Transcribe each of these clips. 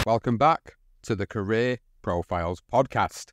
Welcome back to the Career Profiles podcast.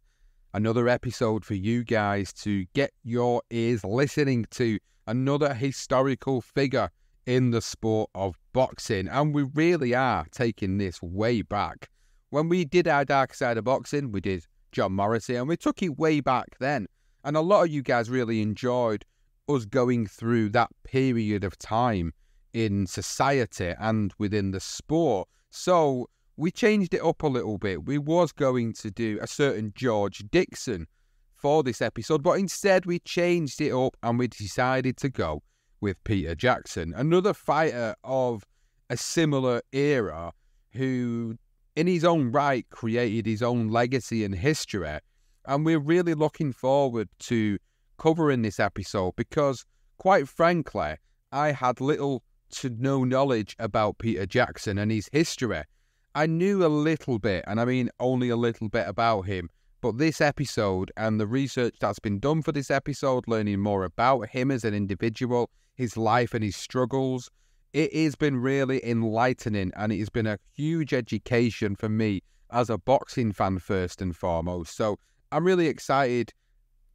Another episode for you guys to get your ears listening to. Another historical figure in the sport of boxing. And we really are taking this way back. When we did our Dark Side of Boxing, we did John Morrissey, and we took it way back then. And a lot of you guys really enjoyed us going through that period of time in society and within the sport. So we changed it up a little bit. We was going to do a certain George Dixon for this episode, but instead we changed it up and we decided to go with Peter Jackson, another fighter of a similar era who in his own right created his own legacy and history. And we're really looking forward to covering this episode because, quite frankly, I had little to no knowledge about Peter Jackson and his history. I knew a little bit, and I mean only a little bit about him, but this episode and the research that's been done for this episode, learning more about him as an individual, his life and his struggles, it has been really enlightening, and it has been a huge education for me as a boxing fan first and foremost. So I'm really excited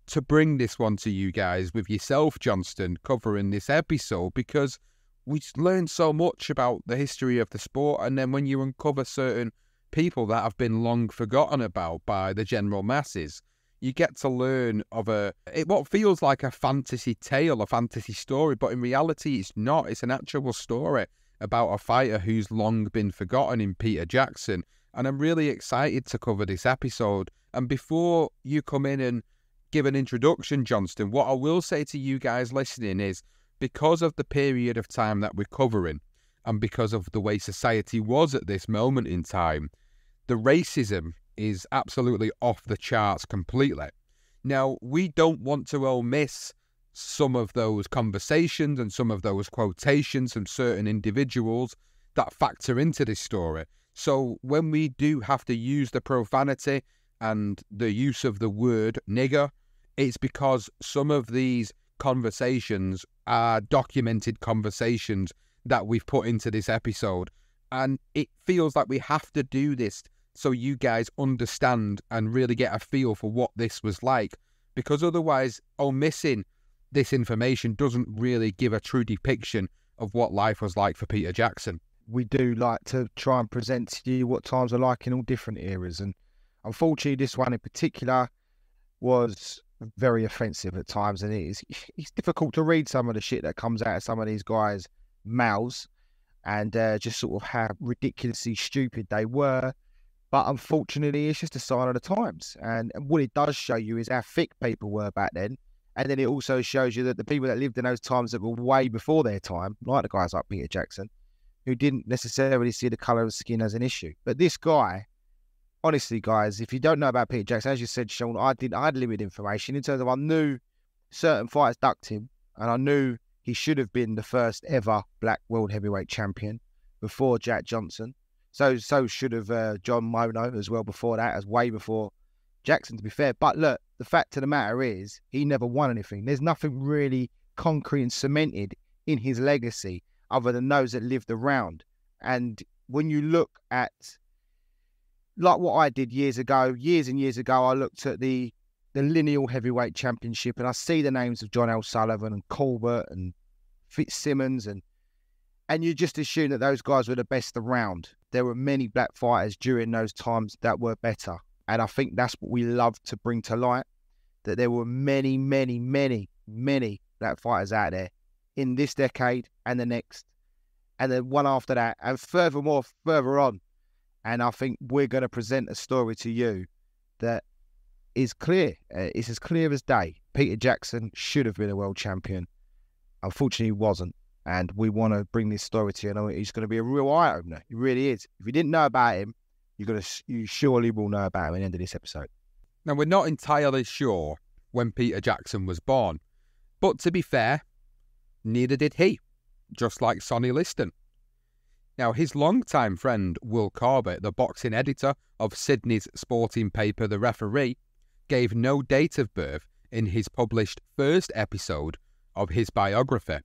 to bring this one to you guys with yourself, Johnston, covering this episode, because we learned so much about the history of the sport, and then when you uncover certain people that have been long forgotten about by the general masses, you get to learn of what feels like a fantasy tale, a fantasy story, but in reality it's not. It's an actual story about a fighter who's long been forgotten in Peter Jackson, and I'm really excited to cover this episode. And before you come in and give an introduction, Johnston, what I will say to you guys listening is, because of the period of time that we're covering and because of the way society was at this moment in time, the racism is absolutely off the charts completely. Now, we don't want to omit some of those conversations and some of those quotations from certain individuals that factor into this story. So when we do have to use the profanity and the use of the word nigger, it's because some of these conversations are documented conversations that we've put into this episode. And it feels like we have to do this so you guys understand and really get a feel for what this was like. Because otherwise, omitting this information doesn't really give a true depiction of what life was like for Peter Jackson. We do like to try and present to you what times are like in all different eras. And unfortunately, this one in particular was very offensive at times, and it's difficult to read some of the shit that comes out of some of these guys' mouths and just sort of how ridiculously stupid they were. But unfortunately, it's just a sign of the times. And what it does show you is how thick people were back then. And then it also shows you that the people that lived in those times that were way before their time, like the guys like Peter Jackson, who didn't necessarily see the colour of skin as an issue. But this guy, honestly, guys, if you don't know about Peter Jackson, as you said, Sean, I had limited information in terms of I knew certain fighters ducked him, and I knew he should have been the first ever black world heavyweight champion before Jack Johnson. So should have John Mono as well before that, as way before Jackson, to be fair. But look, the fact of the matter is he never won anything. There's nothing really concrete and cemented in his legacy other than those that lived around. And when you look at, like what I did years and years ago, I looked at the lineal heavyweight championship and I see the names of John L. Sullivan and Colbert and Fitzsimmons, and you just assume that those guys were the best around. There were many black fighters during those times that were better. And I think that's what we love to bring to light, that there were many, many, many, many black fighters out there in this decade and the next, and the one after that, and furthermore, further on. And I think we're going to present a story to you that is clear. It's as clear as day. Peter Jackson should have been a world champion. Unfortunately, he wasn't. And we want to bring this story to you. And it's going to be a real eye-opener. It really is. If you didn't know about him, you surely will know about him at the end of this episode. Now, we're not entirely sure when Peter Jackson was born. But to be fair, neither did he, just like Sonny Liston. Now, his longtime friend, Will Corbett, the boxing editor of Sydney's sporting paper The Referee, gave no date of birth in his published first episode of his biography.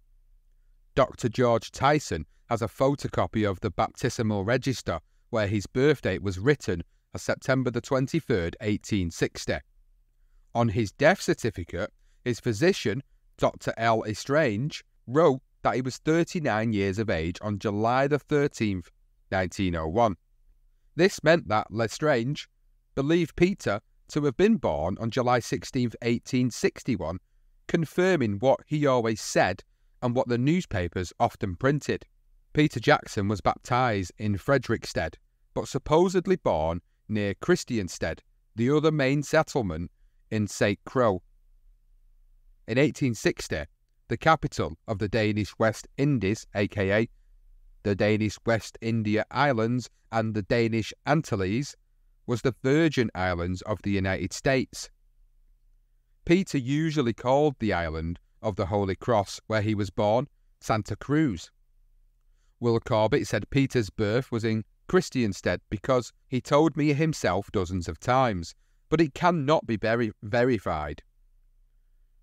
Dr. George Tyson has a photocopy of the baptismal register where his birth date was written as September the 23rd, 1860. On his death certificate, his physician, Dr. L. Estrange, wrote that he was 39 years of age on July the 13th, 1901. This meant that Lestrange believed Peter to have been born on July 16th, 1861, confirming what he always said and what the newspapers often printed. Peter Jackson was baptised in Frederickstead, but supposedly born near Christiansted, the other main settlement in St. Croix. In 1860, the capital of the Danish West Indies, aka the Danish West India Islands and the Danish Antilles, was the Virgin Islands of the United States. Peter usually called the island of the Holy Cross where he was born Santa Cruz. Will Corbett said Peter's birth was in Christiansted because he told me himself dozens of times, but it cannot be verified.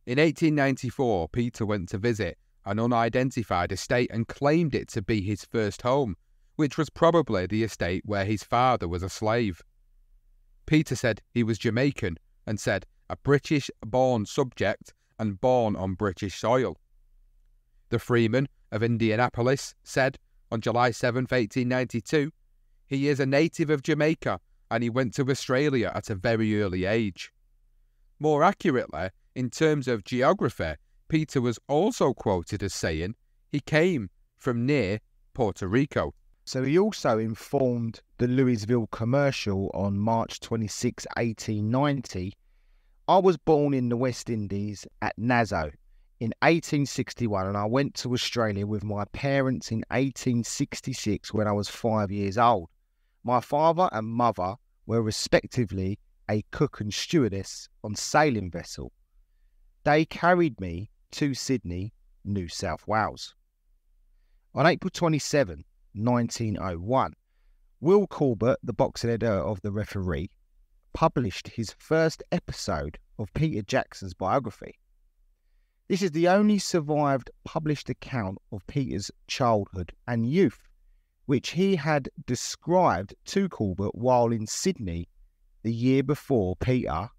In 1894, Peter went to visit an unidentified estate and claimed it to be his first home, which was probably the estate where his father was a slave. Peter said he was Jamaican and said a British-born subject and born on British soil. The Freeman of Indianapolis said on July 7, 1892, he is a native of Jamaica and he went to Australia at a very early age. More accurately, in terms of geography, Peter was also quoted as saying he came from near Puerto Rico. So he also informed the Louisville Commercial on March 26, 1890, I was born in the West Indies at Nassau in 1861 and I went to Australia with my parents in 1866 when I was 5 years old. My father and mother were respectively a cook and stewardess on sailing vessel. They carried me to Sydney, New South Wales. On April 27, 1901, Will Corbett, the boxing editor of The Referee, published his first episode of Peter Jackson's biography. This is the only survived published account of Peter's childhood and youth, which he had described to Corbett while in Sydney the year before. Peter,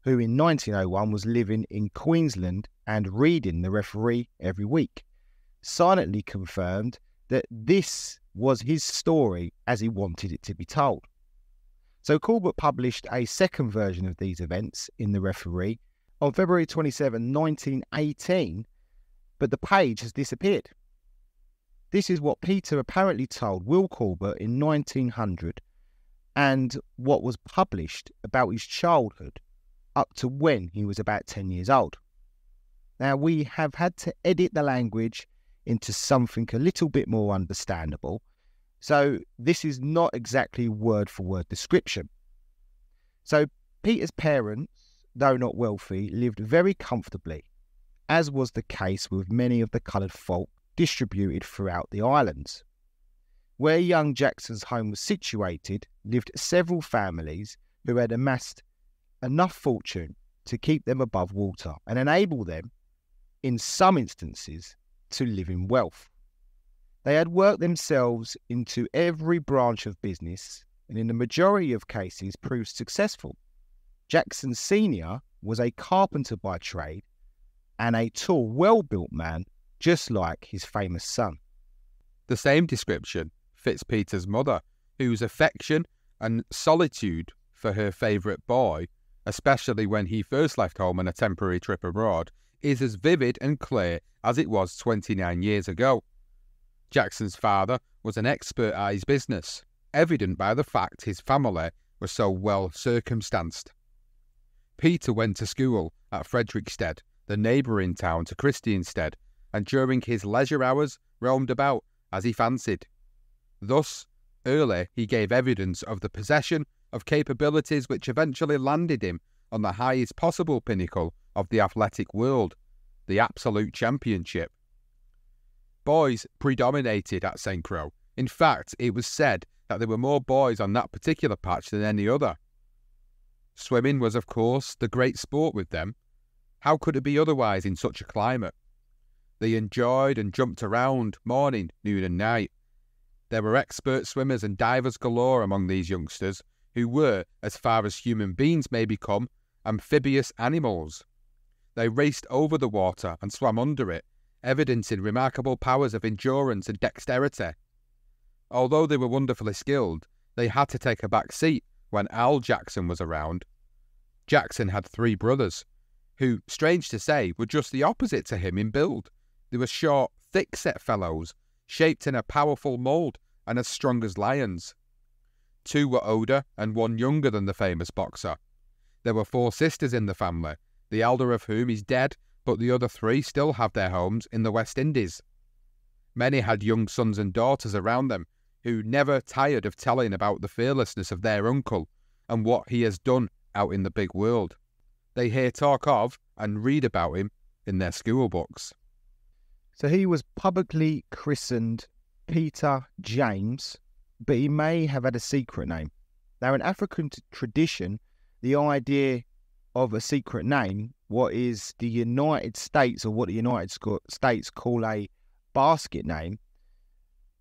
who in 1901 was living in Queensland and reading The Referee every week, silently confirmed that this was his story as he wanted it to be told. So Corbett published a second version of these events in The Referee on February 27, 1918, but the page has disappeared. This is what Peter apparently told Will Corbett in 1900 and what was published about his childhood up to when he was about 10 years old. Now, we have had to edit the language into something a little bit more understandable, so this is not exactly word-for-word description. So Peter's parents, though not wealthy, lived very comfortably, as was the case with many of the coloured folk distributed throughout the islands. Where young Jackson's home was situated, lived several families who had amassed enough fortune to keep them above water and enable them, in some instances, to live in wealth. They had worked themselves into every branch of business and in the majority of cases proved successful. Jackson Sr. was a carpenter by trade and a tall, well-built man, just like his famous son. The same description fits Peter's mother, whose affection and solitude for her favourite boy, especially when he first left home on a temporary trip abroad, is as vivid and clear as it was 29 years ago. Jackson's father was an expert at his business, evident by the fact his family was so well circumstanced. Peter went to school at Frederickstead, the neighbouring town to Christiansted, and during his leisure hours roamed about as he fancied. Thus, early he gave evidence of the possession of capabilities which eventually landed him on the highest possible pinnacle of the athletic world, the absolute championship. Boys predominated at St. Croix. In fact, it was said that there were more boys on that particular patch than any other. Swimming was, of course, the great sport with them. How could it be otherwise in such a climate? They enjoyed and jumped around morning, noon and night. There were expert swimmers and divers galore among these youngsters, who were, as far as human beings may become, amphibious animals. They raced over the water and swam under it, evidencing remarkable powers of endurance and dexterity. Although they were wonderfully skilled, they had to take a back seat when Al Jackson was around. Jackson had 3 brothers, who, strange to say, were just the opposite to him in build. They were short, thick-set fellows, shaped in a powerful mould and as strong as lions. 2 were older and 1 younger than the famous boxer. There were 4 sisters in the family, the elder of whom is dead, but the other 3 still have their homes in the West Indies. Many had young sons and daughters around them, who never tired of telling about the fearlessness of their uncle and what he has done out in the big world. They hear talk of and read about him in their school books. So he was publicly christened Peter James, but he may have had a secret name. Now, in African tradition, the idea of a secret name, what is the United States, or what the United States call a basket name,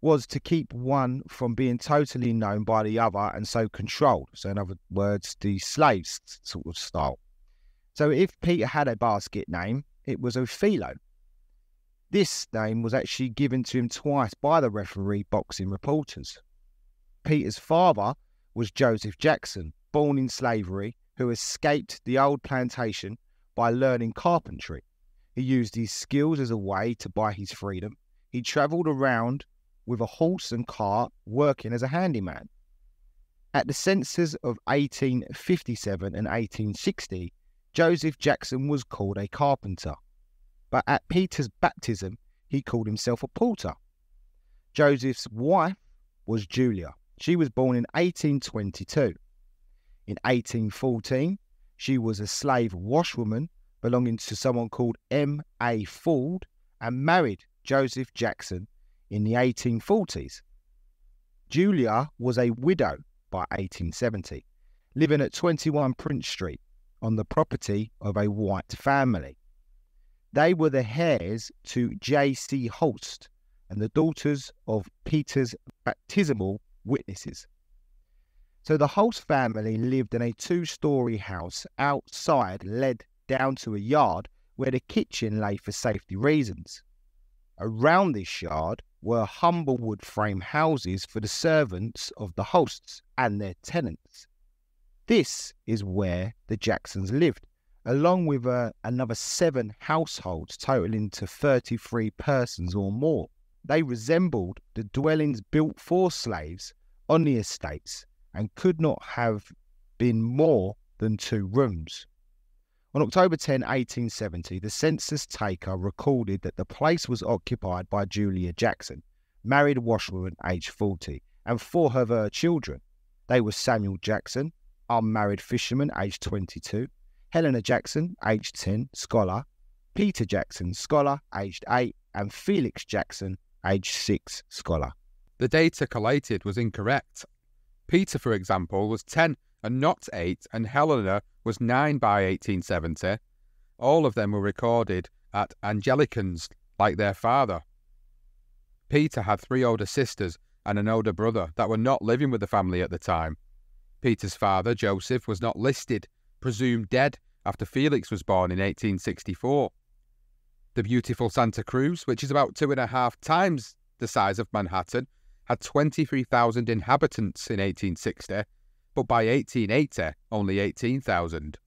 was to keep one from being totally known by the other and so controlled. So in other words, the slaves sort of style. So if Peter had a basket name, it was Ophelo. This name was actually given to him twice by the referee boxing reporters. Peter's father was Joseph Jackson, born in slavery, who escaped the old plantation by learning carpentry. He used his skills as a way to buy his freedom. He travelled around with a horse and cart, working as a handyman. At the census of 1857 and 1860, Joseph Jackson was called a carpenter. But at Peter's baptism, he called himself a porter. Joseph's wife was Julia. She was born in 1822. In 1814, she was a slave washwoman belonging to someone called M.A. Ford and married Joseph Jackson in the 1840s. Julia was a widow by 1870, living at 21 Prince Street on the property of a white family. They were the heirs to J.C. Holst and the daughters of Peter's baptismal witnesses. So the Holst family lived in a 2-story house outside, led down to a yard where the kitchen lay for safety reasons. Around this yard were humble wood frame houses for the servants of the Holsts and their tenants. This is where the Jacksons lived, along with another 7 households totaling to 33 persons or more. They resembled the dwellings built for slaves on the estates and could not have been more than 2 rooms. On October 10, 1870, the census taker recorded that the place was occupied by Julia Jackson, married washwoman aged 40, and 4 of her children. They were Samuel Jackson, unmarried fisherman aged 22, Helena Jackson, aged 10, scholar, Peter Jackson, scholar, aged 8, and Felix Jackson, aged 6, scholar. The data collated was incorrect. Peter, for example, was 10 and not 8, and Helena was 9 by 1870. All of them were recorded at Angelicans, like their father. Peter had 3 older sisters and an older brother that were not living with the family at the time. Peter's father, Joseph, was not listed, presumed dead after Felix was born in 1864. The beautiful Santa Cruz, which is about 2.5 times the size of Manhattan, had 23,000 inhabitants in 1860, but by 1880, only 18,000.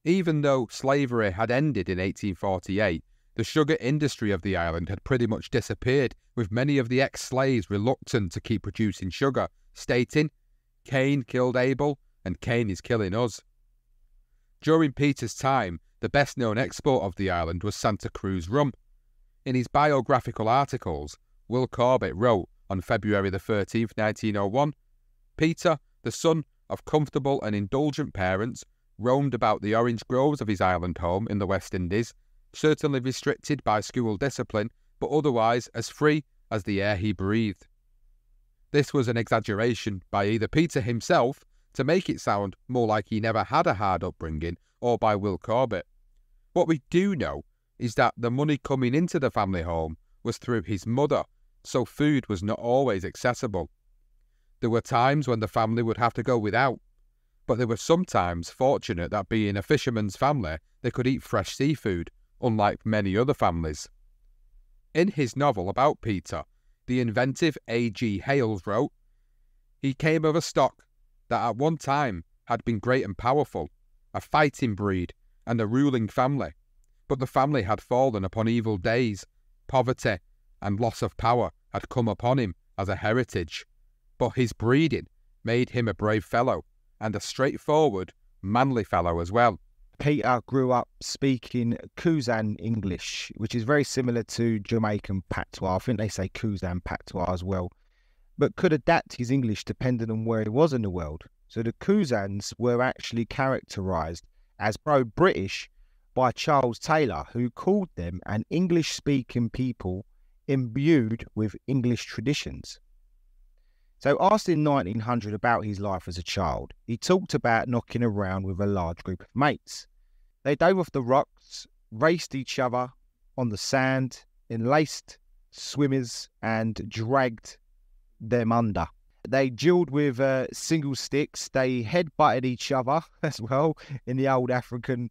Even though slavery had ended in 1848, the sugar industry of the island had pretty much disappeared, with many of the ex-slaves reluctant to keep producing sugar, stating, "Cain killed Abel, and Cain is killing us." During Peter's time, the best-known export of the island was Santa Cruz rum. In his biographical articles, Will Corbett wrote on February the 13th, 1901, Peter, the son of comfortable and indulgent parents, roamed about the orange groves of his island home in the West Indies, certainly restricted by school discipline, but otherwise as free as the air he breathed. This was an exaggeration by either Peter himself to make it sound more like he never had a hard upbringing, or by Will Corbett. What we do know is that the money coming into the family home was through his mother, so food was not always accessible. There were times when the family would have to go without, but they were sometimes fortunate that being a fisherman's family, they could eat fresh seafood, unlike many other families. In his novel about Peter, the inventive A.G. Hales wrote, "He came of a stock that at one time had been great and powerful, a fighting breed and a ruling family, but the family had fallen upon evil days, poverty and loss of power had come upon him as a heritage, but his breeding made him a brave fellow, and a straightforward, manly fellow as well." Peter grew up speaking Queensland English, which is very similar to Jamaican patois. I think they say Queensland patois as well, but could adapt his English depending on where he was in the world. So the Queenslands were actually characterised as pro-British by Charles Taylor, who called them an English-speaking people imbued with English traditions. So asked in 1900 about his life as a child, he talked about knocking around with a large group of mates. They dove off the rocks, raced each other on the sand, enlaced swimmers and dragged them under. They duelled with single sticks. They headbutted each other as well in the old African,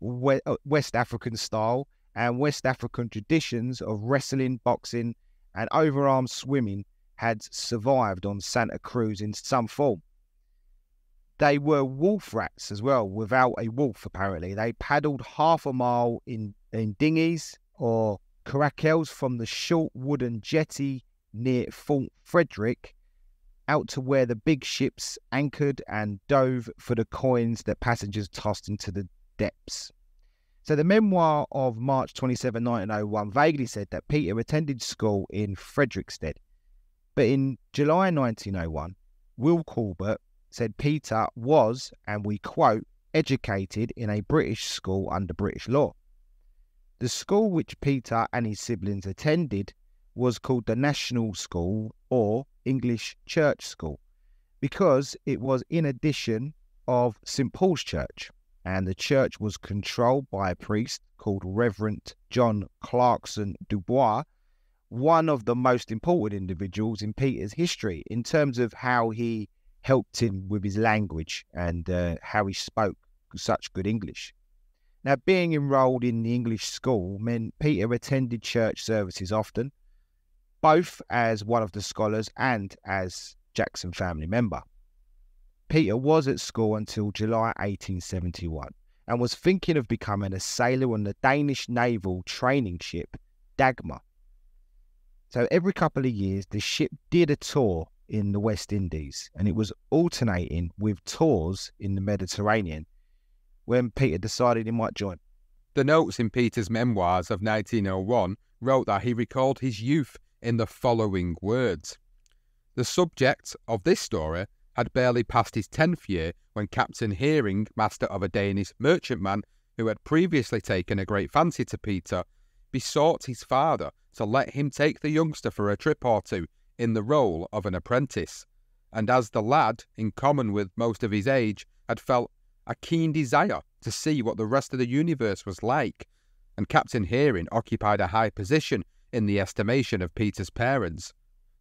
West African style and West African traditions of wrestling, boxing and overarm swimming had survived on Santa Cruz in some form. They were wolf rats as well, without a wolf apparently. They paddled half a mile in dinghies or caracels from the short wooden jetty near Fort Frederick out to where the big ships anchored and dove for the coins that passengers tossed into the depths. So the memoir of March 27, 1901 vaguely said that Peter attended school in Frederickstead. But in July 1901, Will Corbett said Peter was, and we quote, educated in a British school under British law. The school which Peter and his siblings attended was called the National School or English Church School because it was in addition of St Paul's Church, and the church was controlled by a priest called Reverend John Clarkson Dubois, one of the most important individuals in Peter's history in terms of how he helped him with his language and how he spoke such good English. Now, being enrolled in the English school meant Peter attended church services often, both as one of the scholars and as Jackson family member. Peter was at school until July 1871 and was thinking of becoming a sailor on the Danish naval training ship Dagmar. So every couple of years, the ship did a tour in the West Indies, and it was alternating with tours in the Mediterranean when Peter decided he might join. The notes in Peter's memoirs of 1901 wrote that he recalled his youth in the following words. The subject of this story had barely passed his 10th year when Captain Heering, master of a Danish merchantman who had previously taken a great fancy to Peter, besought his father to let him take the youngster for a trip or two in the role of an apprentice, and as the lad, in common with most of his age, had felt a keen desire to see what the rest of the universe was like, and Captain Heering occupied a high position in the estimation of Peter's parents,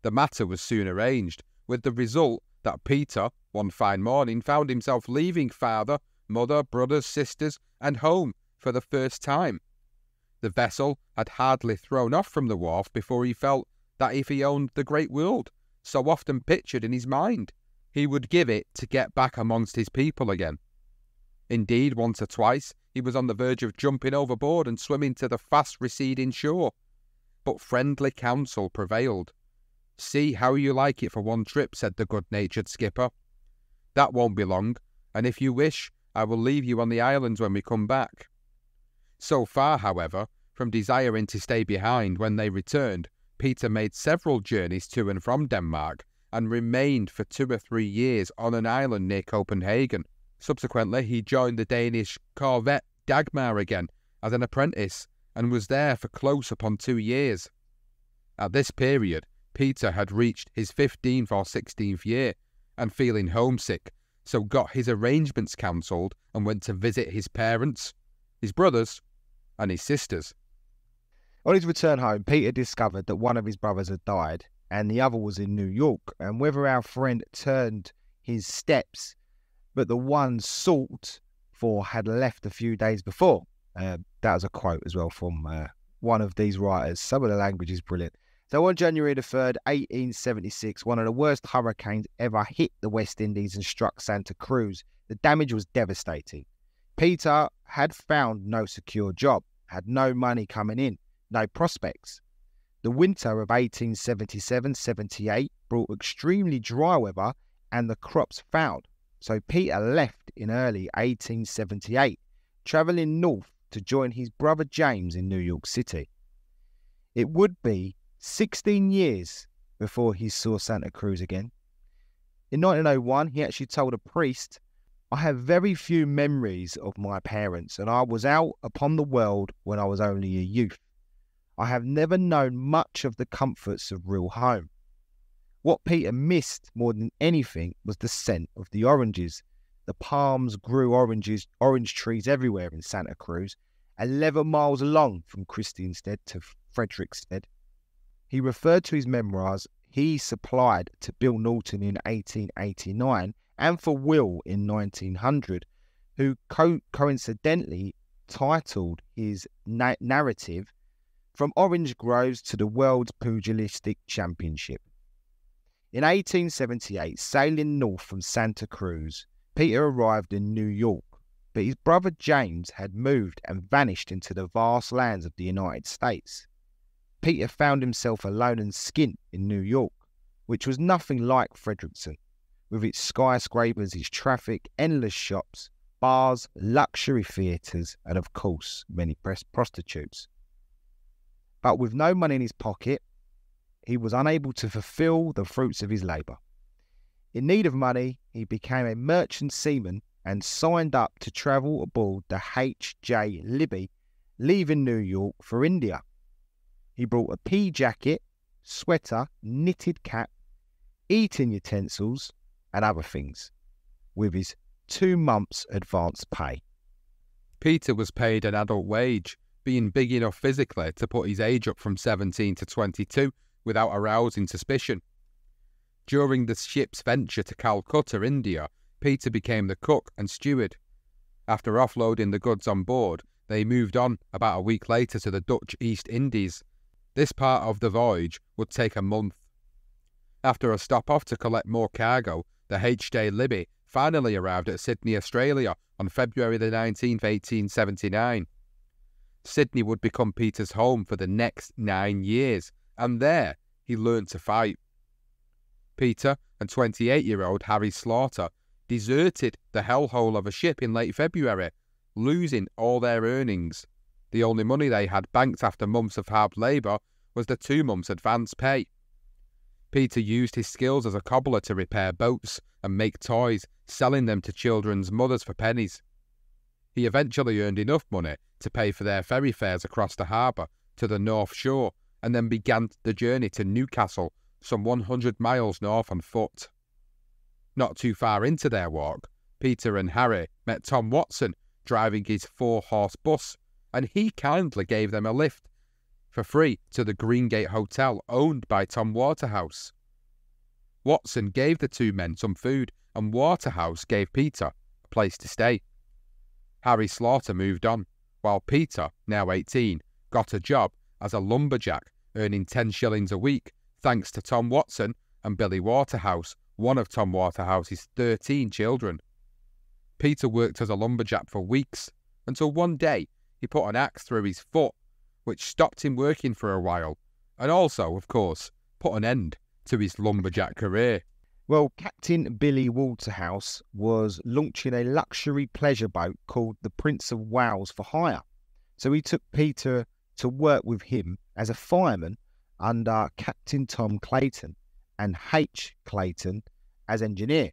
the matter was soon arranged, with the result that Peter, one fine morning, found himself leaving father, mother, brothers, sisters, and home for the first time. The vessel had hardly thrown off from the wharf before he felt that if he owned the great world, so often pictured in his mind, he would give it to get back amongst his people again. Indeed, once or twice, he was on the verge of jumping overboard and swimming to the fast receding shore. But friendly counsel prevailed. "See how you like it for one trip," said the good-natured skipper. "That won't be long, and if you wish, I will leave you on the islands when we come back." So far, however, from desiring to stay behind when they returned, Peter made several journeys to and from Denmark and remained for 2 or 3 years on an island near Copenhagen. Subsequently, he joined the Danish corvette Dagmar again as an apprentice and was there for close upon 2 years. At this period, Peter had reached his 15th or 16th year and feeling homesick, so got his arrangements cancelled and went to visit his parents, his brothers, and his sisters. On his return home, Peter discovered that one of his brothers had died and the other was in New York. And whether our friend turned his steps, but the one sought for had left a few days before. That was a quote as well from one of these writers. Some of the language is brilliant. So on January the 3rd, 1876, one of the worst hurricanes ever hit the West Indies and struck Santa Cruz. The damage was devastating. Peter had found no secure job, had no money coming in, no prospects. The winter of 1877-78 brought extremely dry weather and the crops failed. So Peter left in early 1878, travelling north to join his brother James in New York City. It would be 16 years before he saw Santa Cruz again. In 1901, he actually told a priest, "I have very few memories of my parents, and I was out upon the world when I was only a youth. I have never known much of the comforts of real home." What Peter missed more than anything was the scent of the oranges. The palms grew orange trees everywhere in Santa Cruz, 11 miles long from Christiansted to Fredericksted. He referred to his memoirs he supplied to Bill Norton in 1889 and for Will in 1900, who coincidentally titled his narrative "From Orange Groves to the World's Pugilistic Championship." In 1878, sailing north from Santa Cruz, Peter arrived in New York, but his brother James had moved and vanished into the vast lands of the United States. Peter found himself alone and skint in New York, which was nothing like Frederickson, with its skyscrapers, its traffic, endless shops, bars, luxury theatres, and of course, many prostitutes. But with no money in his pocket, he was unable to fulfill the fruits of his labour. In need of money, he became a merchant seaman and signed up to travel aboard the H.J. Libby, leaving New York for India. He brought a pea jacket, sweater, knitted cap, eating utensils, and other things, with his 2 months' advance pay. Peter was paid an adult wage, being big enough physically to put his age up from 17 to 22 without arousing suspicion. During the ship's venture to Calcutta, India, Peter became the cook and steward. After offloading the goods on board, they moved on about a week later to the Dutch East Indies. This part of the voyage would take a month. After a stop off to collect more cargo, the H.J. Libby finally arrived at Sydney, Australia on February the 19th, 1879. Sydney would become Peter's home for the next 9 years, and there he learned to fight. Peter and 28-year-old Harry Slaughter deserted the hellhole of a ship in late February, losing all their earnings. The only money they had banked after months of hard labour was the 2 months' advance pay. Peter used his skills as a cobbler to repair boats and make toys, selling them to children's mothers for pennies. He eventually earned enough money to pay for their ferry fares across the harbour to the North Shore, and then began the journey to Newcastle, some 100 miles north on foot. Not too far into their walk, Peter and Harry met Tom Watson driving his 4-horse bus, and he kindly gave them a lift for free to the Greengate Hotel owned by Tom Waterhouse. Watson gave the 2 men some food, and Waterhouse gave Peter a place to stay. Harry Slaughter moved on, while Peter, now 18, got a job as a lumberjack, earning 10 shillings a week, thanks to Tom Watson and Billy Waterhouse, one of Tom Waterhouse's 13 children. Peter worked as a lumberjack for weeks, until one day he put an axe through his foot, which stopped him working for a while, and also, of course, put an end to his lumberjack career. Well, Captain Billy Waterhouse was launching a luxury pleasure boat called the Prince of Wales for hire. So he took Peter to work with him as a fireman under Captain Tom Clayton and H. Clayton as engineer.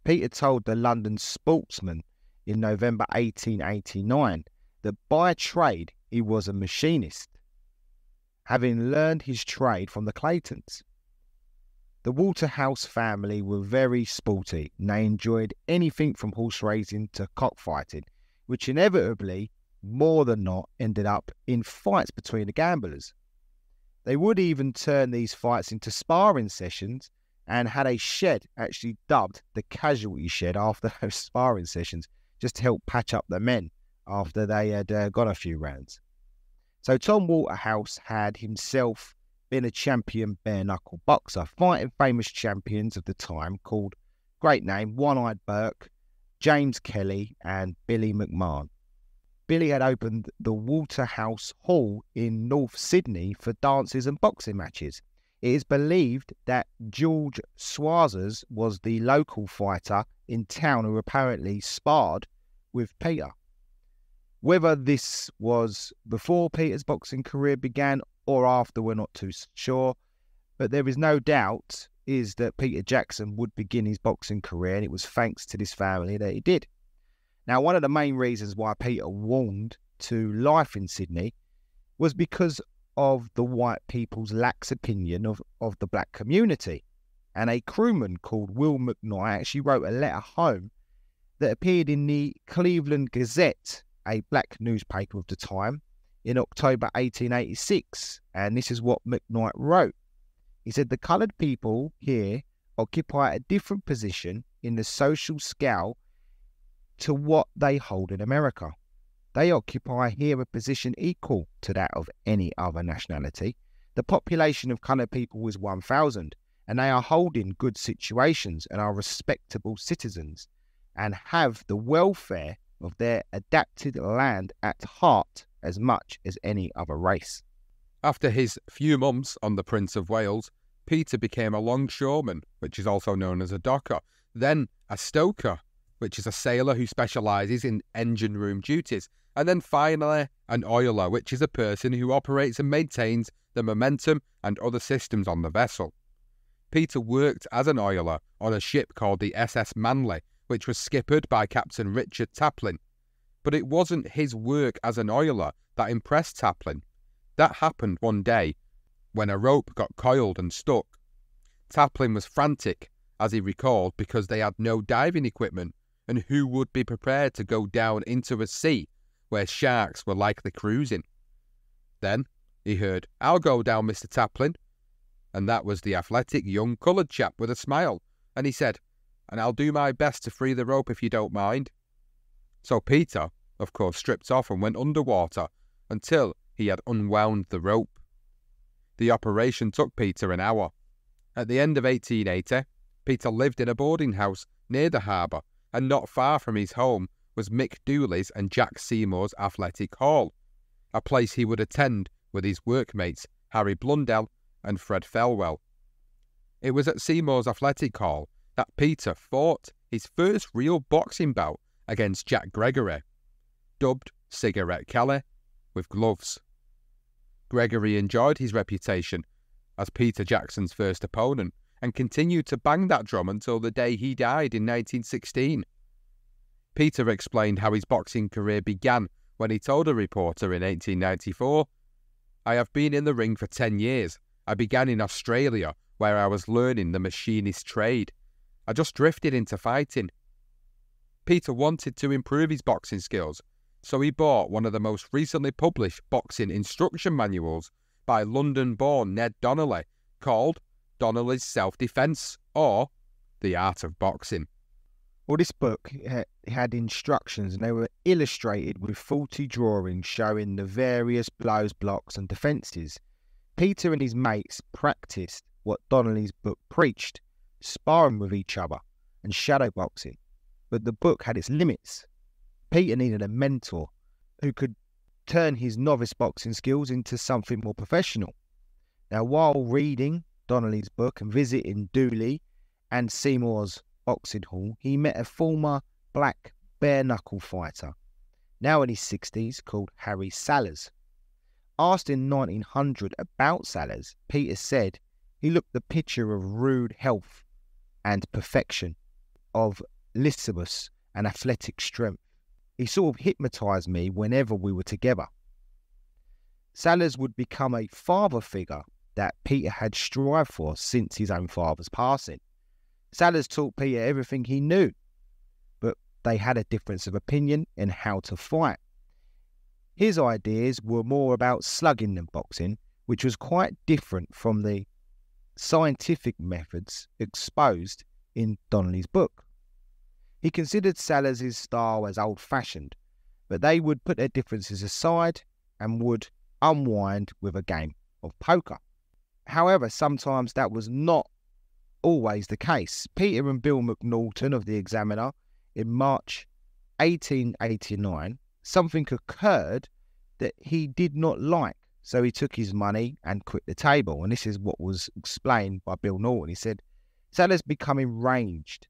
Peter told the London Sportsman in November 1889 that by trade he was a machinist, having learned his trade from the Claytons. The Waterhouse family were very sporty, and they enjoyed anything from horse racing to cockfighting, which inevitably more than not ended up in fights between the gamblers. They would even turn these fights into sparring sessions and had a shed actually dubbed the casualty shed after those sparring sessions, just to help patch up the men after they had gone a few rounds. So Tom Waterhouse had himself been a champion bare-knuckle boxer, fighting famous champions of the time called, great name, One-Eyed Burke, James Kelly and Billy McMahon. Billy had opened the Waterhouse Hall in North Sydney for dances and boxing matches. It is believed that George Swazers was the local fighter in town who apparently sparred with Peter. Whether this was before Peter's boxing career began or after, we're not too sure, but there is no doubt is that Peter Jackson would begin his boxing career, and it was thanks to this family that he did. Now, one of the main reasons why Peter warmed to life in Sydney was because of the white people's lax opinion of the black community. And a crewman called Will McKnight actually wrote a letter home that appeared in the Cleveland Gazette, a black newspaper of the time, in October 1886. And this is what McKnight wrote. He said, "The coloured people here occupy a different position in the social scale to what they hold in America. They occupy here a position equal to that of any other nationality. The population of coloured people is 1,000, and they are holding good situations and are respectable citizens and have the welfare of their adapted land at heart as much as any other race." After his few months on the Prince of Wales, Peter became a longshoreman, which is also known as a docker, then a stoker, which is a sailor who specialises in engine room duties, and then finally an oiler, which is a person who operates and maintains the momentum and other systems on the vessel. Peter worked as an oiler on a ship called the SS Manly, which was skippered by Captain Richard Taplin. But it wasn't his work as an oiler that impressed Taplin. That happened one day when a rope got coiled and stuck. Taplin was frantic, as he recalled, because they had no diving equipment, and who would be prepared to go down into a sea where sharks were likely cruising? Then he heard, "I'll go down, Mr. Taplin." And that was the athletic young coloured chap with a smile, and he said, "And I'll do my best to free the rope if you don't mind." So Peter, of course, stripped off and went underwater until he had unwound the rope. The operation took Peter an hour. At the end of 1880, Peter lived in a boarding house near the harbour, and not far from his home was Mick Dooley's and Jack Seymour's Athletic Hall, a place he would attend with his workmates Harry Blundell and Fred Felwell. It was at Seymour's Athletic Hall that Peter fought his first real boxing bout against Jack Gregory, dubbed Cigarette Kelly, with gloves. Gregory enjoyed his reputation as Peter Jackson's first opponent and continued to bang that drum until the day he died in 1916. Peter explained how his boxing career began when he told a reporter in 1894, "I have been in the ring for 10 years. I began in Australia, where I was learning the machinist trade. I just drifted into fighting." Peter wanted to improve his boxing skills, so he bought one of the most recently published boxing instruction manuals by London-born Ned Donnelly, called Donnelly's Self-Defense, or The Art of Boxing. Well, this book had instructions, and they were illustrated with 40 drawings showing the various blows, blocks and defences. Peter and his mates practised what Donnelly's book preached, sparring with each other and shadow boxing. But the book had its limits. Peter needed a mentor who could turn his novice boxing skills into something more professional. Now, while reading Donnelly's book and visiting Dooley and Seymour's boxing hall, he met a former black bare-knuckle fighter, now in his 60s, called Harry Sellers. Asked in 1900 about Sellers, Peter said he looked the picture of rude health and perfection, of listlessness and athletic strength. He sort of hypnotised me whenever we were together. Sellers would become a father figure that Peter had strived for since his own father's passing. Sellers taught Peter everything he knew, but they had a difference of opinion in how to fight. His ideas were more about slugging than boxing, which was quite different from the scientific methods exposed in Donnelly's book. He considered Salaz's style as old-fashioned, but they would put their differences aside and would unwind with a game of poker. However, sometimes that was not always the case. Peter and Bill McNaughton of the Examiner, in March 1889, something occurred that he did not like, so he took his money and quit the table. And this is what was explained by Bill Norton. He said, Sellers became enraged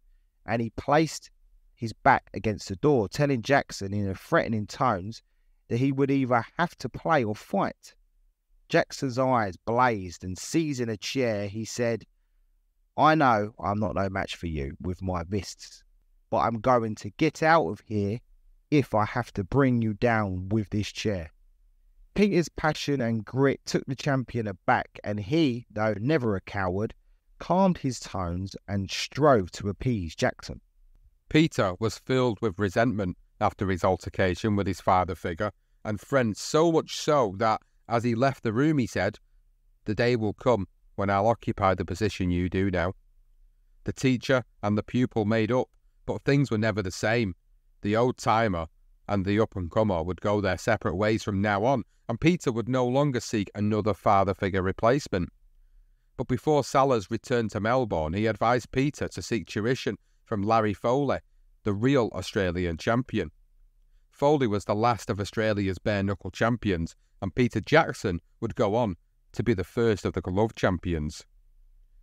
and he placed his back against the door, telling Jackson in a threatening tones that he would either have to play or fight. Jackson's eyes blazed, and seizing a chair, he said, I know I'm not no match for you with my fists, but I'm going to get out of here if I have to bring you down with this chair. Peter's passion and grit took the champion aback, and he, though never a coward, calmed his tones and strove to appease Jackson. Peter was filled with resentment after his altercation with his father figure and friend, so much so that, as he left the room, he said, "The day will come when I'll occupy the position you do now." The teacher and the pupil made up, but things were never the same. The old-timer and the up-and-comer would go their separate ways from now on, and Peter would no longer seek another father figure replacement. But before Salers returned to Melbourne, he advised Peter to seek tuition from Larry Foley, the real Australian champion. Foley was the last of Australia's bare-knuckle champions, and Peter Jackson would go on to be the first of the glove champions.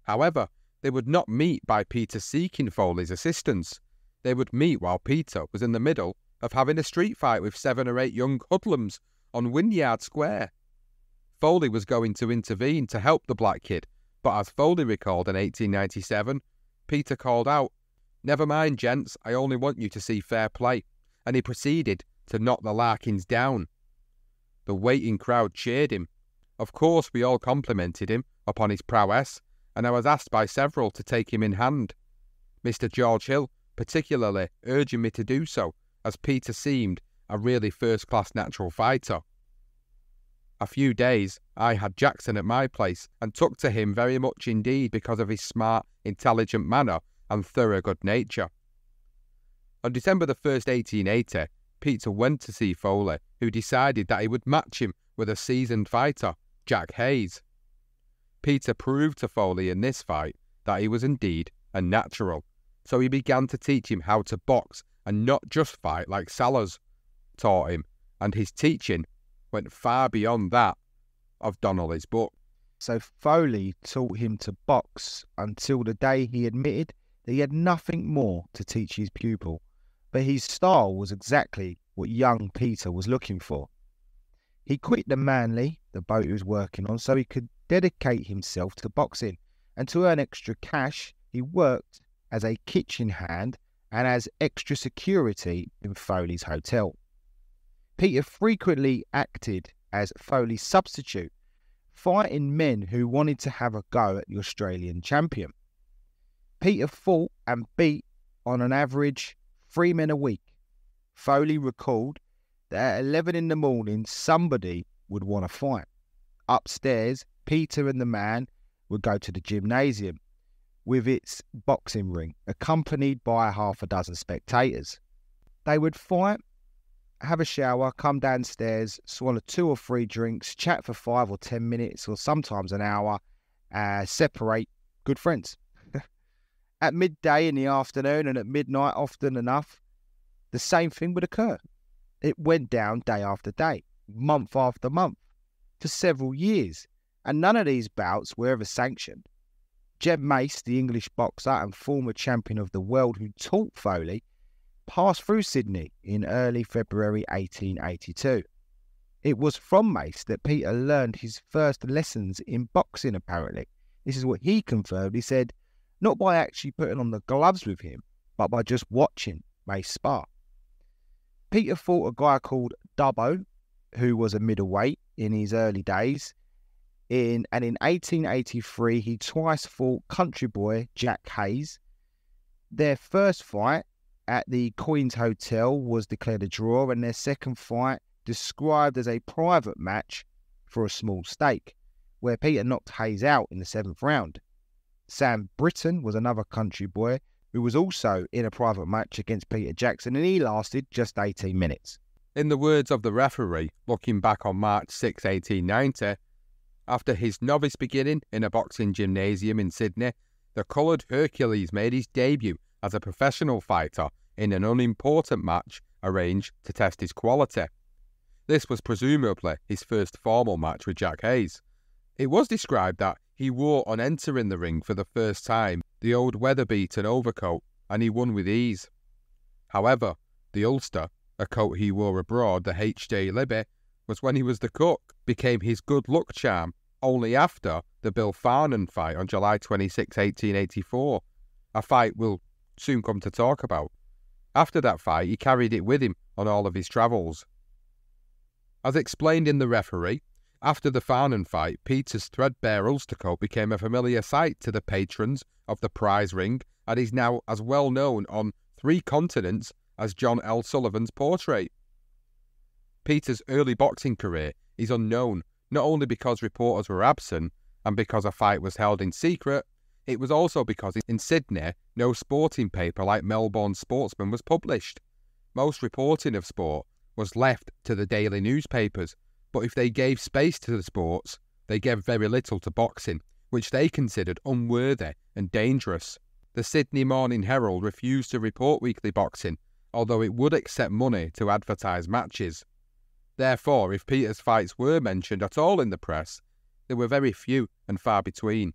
However, they would not meet by Peter seeking Foley's assistance. They would meet while Peter was in the middle of having a street fight with 7 or 8 young hoodlums on Wynyard Square. Foley was going to intervene to help the black kid, but as Foley recalled in 1897, Peter called out, "Never mind, gents, I only want you to see fair play," and he proceeded to knock the Larkins down. The waiting crowd cheered him. Of course, we all complimented him upon his prowess, and I was asked by several to take him in hand. Mr. George Hill particularly urging me to do so, as Peter seemed a really first-class natural fighter. A few days, I had Jackson at my place and took to him very much indeed because of his smart, intelligent manner and thorough good nature. On December the 1st, 1880, Peter went to see Foley, who decided that he would match him with a seasoned fighter, Jack Hayes. Peter proved to Foley in this fight that he was indeed a natural, so he began to teach him how to box and not just fight like Salers taught him, and his teaching went far beyond that of Donnelly's book. So Foley taught him to box until the day he admitted that he had nothing more to teach his pupil, but his style was exactly what young Peter was looking for. He quit the Manly, the boat he was working on, so he could dedicate himself to boxing, and to earn extra cash, he worked as a kitchen hand and as extra security in Foley's hotel. Peter frequently acted as Foley's substitute, fighting men who wanted to have a go at the Australian champion. Peter fought and beat on an average 3 men a week. Foley recalled that at 11 in the morning somebody would want to fight. Upstairs, Peter and the man would go to the gymnasium with its boxing ring, accompanied by half a dozen spectators. They would fight, have a shower, come downstairs, swallow 2 or 3 drinks, chat for 5 or 10 minutes or sometimes an hour, separate, good friends. At midday in the afternoon and at midnight, often enough, the same thing would occur. It went down day after day, month after month, for several years, and none of these bouts were ever sanctioned. Jeb Mace, the English boxer and former champion of the world who taught Foley, passed through Sydney in early February 1882. It was from Mace that Peter learned his first lessons in boxing, apparently. This is what he confirmed. He said, not by actually putting on the gloves with him, but by just watching Mace spar. Peter fought a guy called Dubbo, who was a middleweight in his early days. And in 1883, he twice fought country boy Jack Hayes. Their first fight at the Queen's Hotel was declared a draw, and their second fight described as a private match for a small stake, where Peter knocked Hayes out in the 7th round. Sam Britton was another country boy who was also in a private match against Peter Jackson, and he lasted just 18 minutes. In the words of the referee, looking back on March 6, 1890, after his novice beginning in a boxing gymnasium in Sydney, the coloured Hercules made his debut as a professional fighter in an unimportant match arranged to test his quality. This was presumably his first formal match with Jack Hayes. It was described that he wore on entering the ring for the first time the old weather-beaten overcoat, and he won with ease. However, the ulster, a coat he wore abroad, the H.J. Libby, was when he was the cook, became his good luck charm only after the Bill Farnan fight on July 26, 1884, a fight we'll soon come to talk about. After that fight, he carried it with him on all of his travels. As explained in the referee, after the Farnan fight, Peter's threadbare ulster coat became a familiar sight to the patrons of the prize ring and is now as well known on 3 continents as John L. Sullivan's portrait. Peter's early boxing career is unknown, not only because reporters were absent and because a fight was held in secret, it was also because in Sydney no sporting paper like Melbourne Sportsman was published. Most reporting of sport was left to the daily newspapers, but if they gave space to the sports, they gave very little to boxing, which they considered unworthy and dangerous. The Sydney Morning Herald refused to report weekly boxing, although it would accept money to advertise matches. Therefore, if Peter's fights were mentioned at all in the press, there were very few and far between.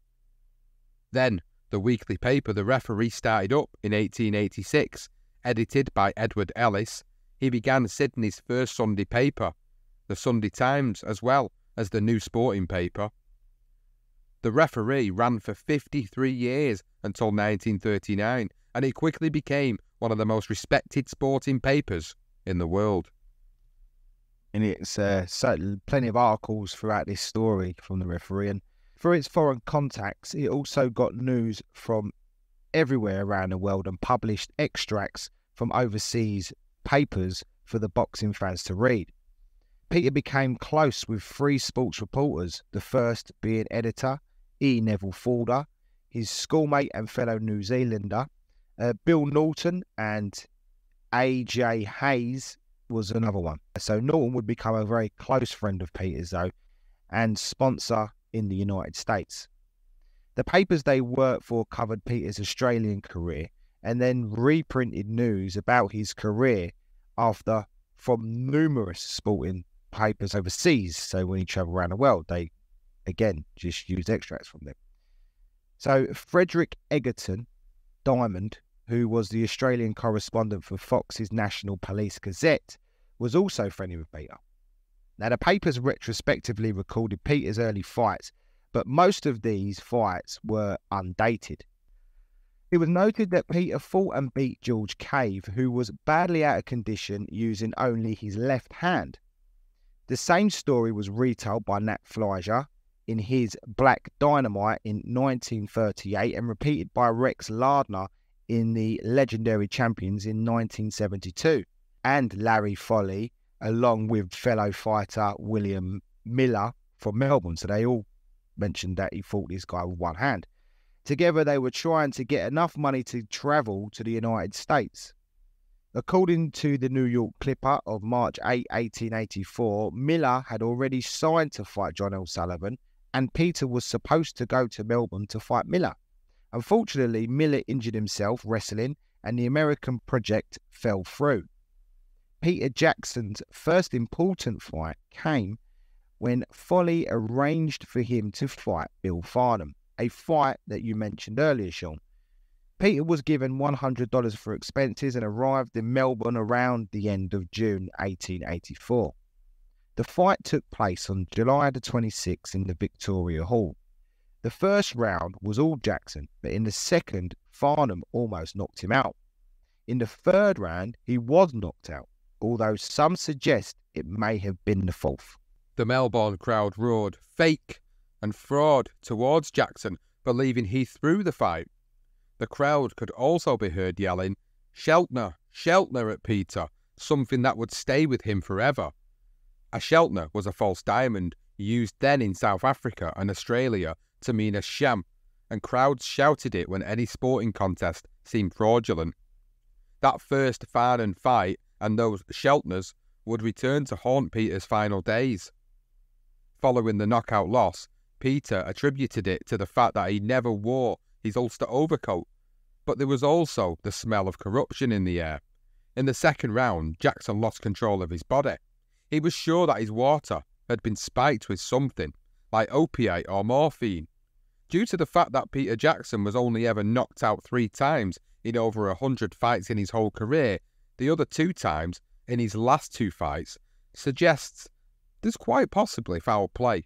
Then, the weekly paper The Referee started up in 1886, edited by Edward Ellis. He began Sydney's first Sunday paper, the Sunday Times, as well as the New Sporting paper. The Referee ran for 53 years until 1939, and it quickly became one of the most respected sporting papers in the world. And it's plenty of articles throughout this story from the Referee, and for its foreign contacts, it also got news from everywhere around the world and published extracts from overseas papers for the boxing fans to read. Peter became close with 3 sports reporters, the first being editor E. Neville Forder, his schoolmate and fellow New Zealander, Bill Norton, and A.J. Hayes was another one. So Norton would become a very close friend of Peter's, though, and sponsor in the United States. The papers they worked for covered Peter's Australian career and then reprinted news about his career from numerous sporting papers overseas. So when he travelled around the world, they again just used extracts from them. So Frederick Egerton Diamond, who was the Australian correspondent for Fox's National Police Gazette, was also friendly with Peter. Now, the papers retrospectively recorded Peter's early fights, but most of these fights were undated. It was noted that Peter fought and beat George Cave, who was badly out of condition using only his left hand. The same story was retold by Nat Fleischer in his Black Dynamite in 1938 and repeated by Rex Lardner in the Legendary Champions in 1972, and Larry Foley, along with fellow fighter William Miller from Melbourne. So they all mentioned that he fought this guy with one hand. Together they were trying to get enough money to travel to the United States. According to the New York Clipper of March 8, 1884, Miller had already signed to fight John L. Sullivan, and Peter was supposed to go to Melbourne to fight Miller. Unfortunately, Miller injured himself wrestling, and the American project fell through. Peter Jackson's first important fight came when Foley arranged for him to fight Bill Farnan, a fight that you mentioned earlier, Sean. Peter was given $100 for expenses and arrived in Melbourne around the end of June 1884. The fight took place on July the 26th in the Victoria Hall. The first round was all Jackson, but in the second, Farnham almost knocked him out. In the third round, he was knocked out, although some suggest it may have been the fourth. The Melbourne crowd roared fake and fraud towards Jackson, believing he threw the fight. The crowd could also be heard yelling, "Sheltner, Sheltner" at Peter, something that would stay with him forever. A Sheltner was a false diamond used then in South Africa and Australia to mean a sham, and crowds shouted it when any sporting contest seemed fraudulent. That first Farnan fight and those Sheltners would return to haunt Peter's final days. Following the knockout loss, Peter attributed it to the fact that he never wore his Ulster overcoat, but there was also the smell of corruption in the air. In the second round, Jackson lost control of his body. He was sure that his water had been spiked with something, like opiate or morphine. Due to the fact that Peter Jackson was only ever knocked out 3 times in over 100 fights in his whole career, the other 2 times in his last 2 fights suggests there's quite possibly foul play.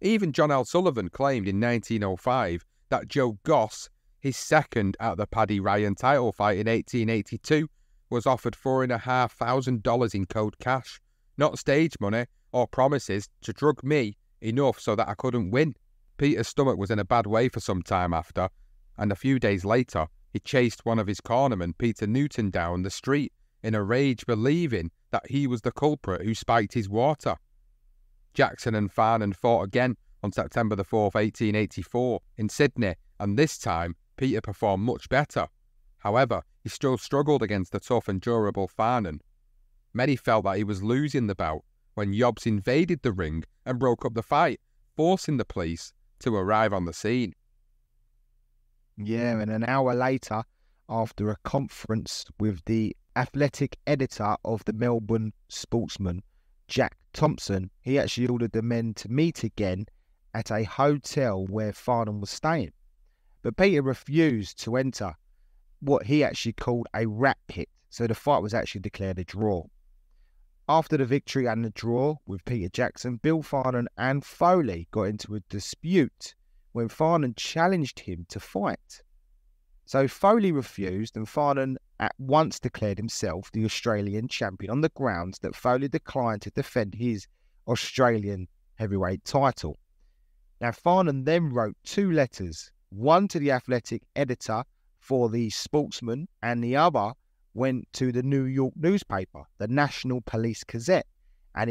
Even John L. Sullivan claimed in 1905 that Joe Goss, his second at the Paddy Ryan title fight in 1882, was offered $4,500 in cold cash, not stage money or promises to drug me enough so that I couldn't win. Peter's stomach was in a bad way for some time after, and a few days later he chased one of his cornermen, Peter Newton, down the street in a rage, believing that he was the culprit who spiked his water. Jackson and Farnan fought again on September the 4th, 1884 in Sydney, and this time Peter performed much better. However, he still struggled against the tough and durable Farnan. Many felt that he was losing the bout when Yobbs invaded the ring and broke up the fight, forcing the police to arrive on the scene. Yeah, and an hour later, after a conference with the athletic editor of the Melbourne Sportsman, Jack Thompson, he actually ordered the men to meet again at a hotel where Farnan was staying. But Peter refused to enter what he actually called a rat pit, so the fight was actually declared a draw. After the victory and the draw with Peter Jackson, Bill Farnan and Foley got into a dispute when Farnan challenged him to fight. So Foley refused, and Farnan at once declared himself the Australian champion on the grounds that Foley declined to defend his Australian heavyweight title. Now Farnan then wrote 2 letters, one to the athletic editor for the Sportsman, and the other went to the New York newspaper, the National Police Gazette, and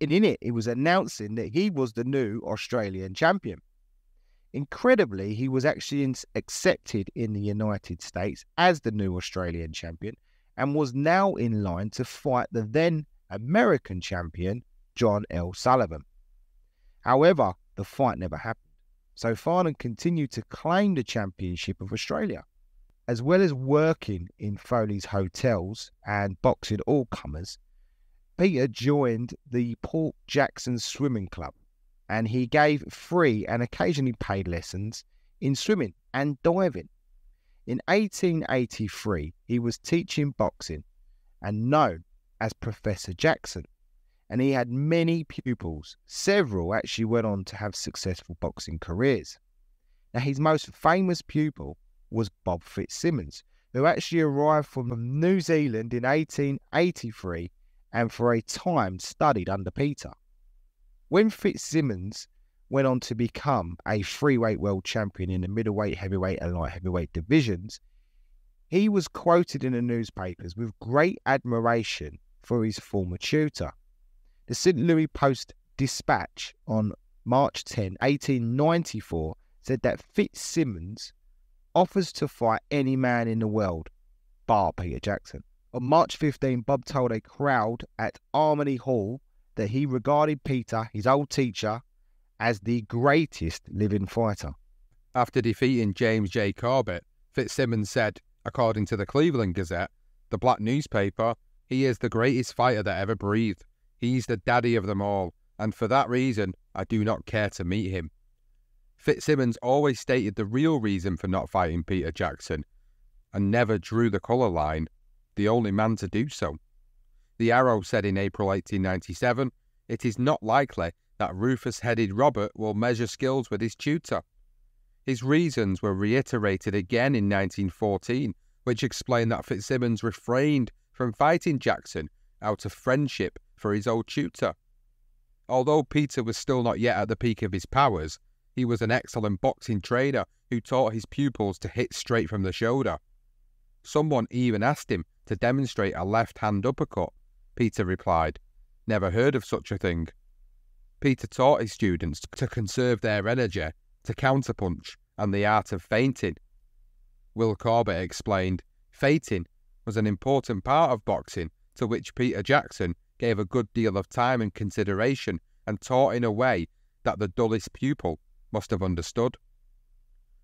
in it it was announcing that he was the new Australian champion. Incredibly, he was actually accepted in the United States as the new Australian champion and was now in line to fight the then American champion, John L. Sullivan. However, the fight never happened, so Farnan continued to claim the championship of Australia. As well as working in Foley's hotels and boxing all comers, Peter joined the Port Jackson Swimming Club, and he gave free and occasionally paid lessons in swimming and diving. In 1883, he was teaching boxing and known as Professor Jackson, and he had many pupils. Several actually went on to have successful boxing careers. Now, his most famous pupil was Bob Fitzsimmons, who actually arrived from New Zealand in 1883 and for a time studied under Peter. When Fitzsimmons went on to become a freeweight world champion in the middleweight, heavyweight and light heavyweight divisions, he was quoted in the newspapers with great admiration for his former tutor. The St. Louis Post-Dispatch on March 10, 1894 said that Fitzsimmons offers to fight any man in the world, bar Peter Jackson. On March 15, Bob told a crowd at Harmony Hall that he regarded Peter, his old teacher, as the greatest living fighter. After defeating James J. Corbett, Fitzsimmons said, according to the Cleveland Gazette, the black newspaper, he is the greatest fighter that ever breathed. He's the daddy of them all, and for that reason, I do not care to meet him. Fitzsimmons always stated the real reason for not fighting Peter Jackson, and never drew the colour line, the only man to do so. The Arrow said in April 1897, it is not likely that Rufus-headed Robert will measure skills with his tutor. His reasons were reiterated again in 1914, which explained that Fitzsimmons refrained from fighting Jackson out of friendship for his old tutor. Although Peter was still not yet at the peak of his powers, he was an excellent boxing trainer who taught his pupils to hit straight from the shoulder. Someone even asked him to demonstrate a left-hand uppercut. Peter replied, never heard of such a thing. Peter taught his students to conserve their energy, to counterpunch, and the art of feinting. Will Corbett explained, feinting was an important part of boxing to which Peter Jackson gave a good deal of time and consideration and taught in a way that the dullest pupil must have understood.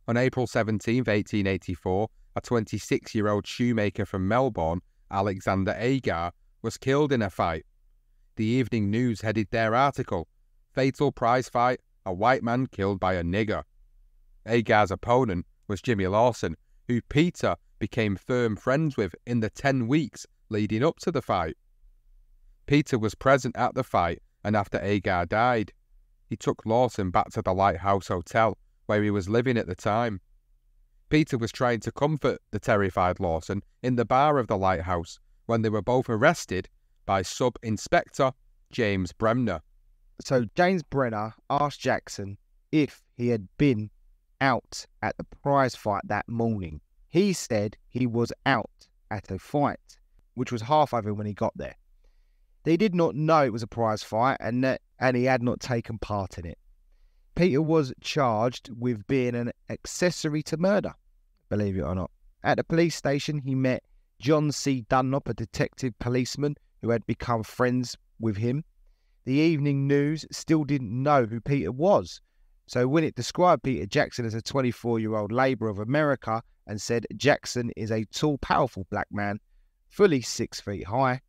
On April 17, 1884, a 26-year-old shoemaker from Melbourne, Alexander Agar, was killed in a fight. The Evening News headed their article, "Fatal Prize Fight, a white man killed by a nigger." Agar's opponent was Jimmy Lawson, who Peter became firm friends with in the 10 weeks leading up to the fight. Peter was present at the fight, and after Agar died, he took Lawson back to the Lighthouse Hotel, where he was living at the time. Peter was trying to comfort the terrified Lawson in the bar of the Lighthouse when they were both arrested by Sub-Inspector James Bremner. So James Brenner asked Jackson if he had been out at the prize fight that morning. He said he was out at a fight, which was half over when he got there. They did not know it was a prize fight and he had not taken part in it. Peter was charged with being an accessory to murder, believe it or not. At the police station, he met John C. Dunlop, a detective policeman who had become friends with him. The Evening News still didn't know who Peter was. So when it described Peter Jackson as a 24-year-old labourer of America and said Jackson is a tall, powerful black man, fully 6 feet high,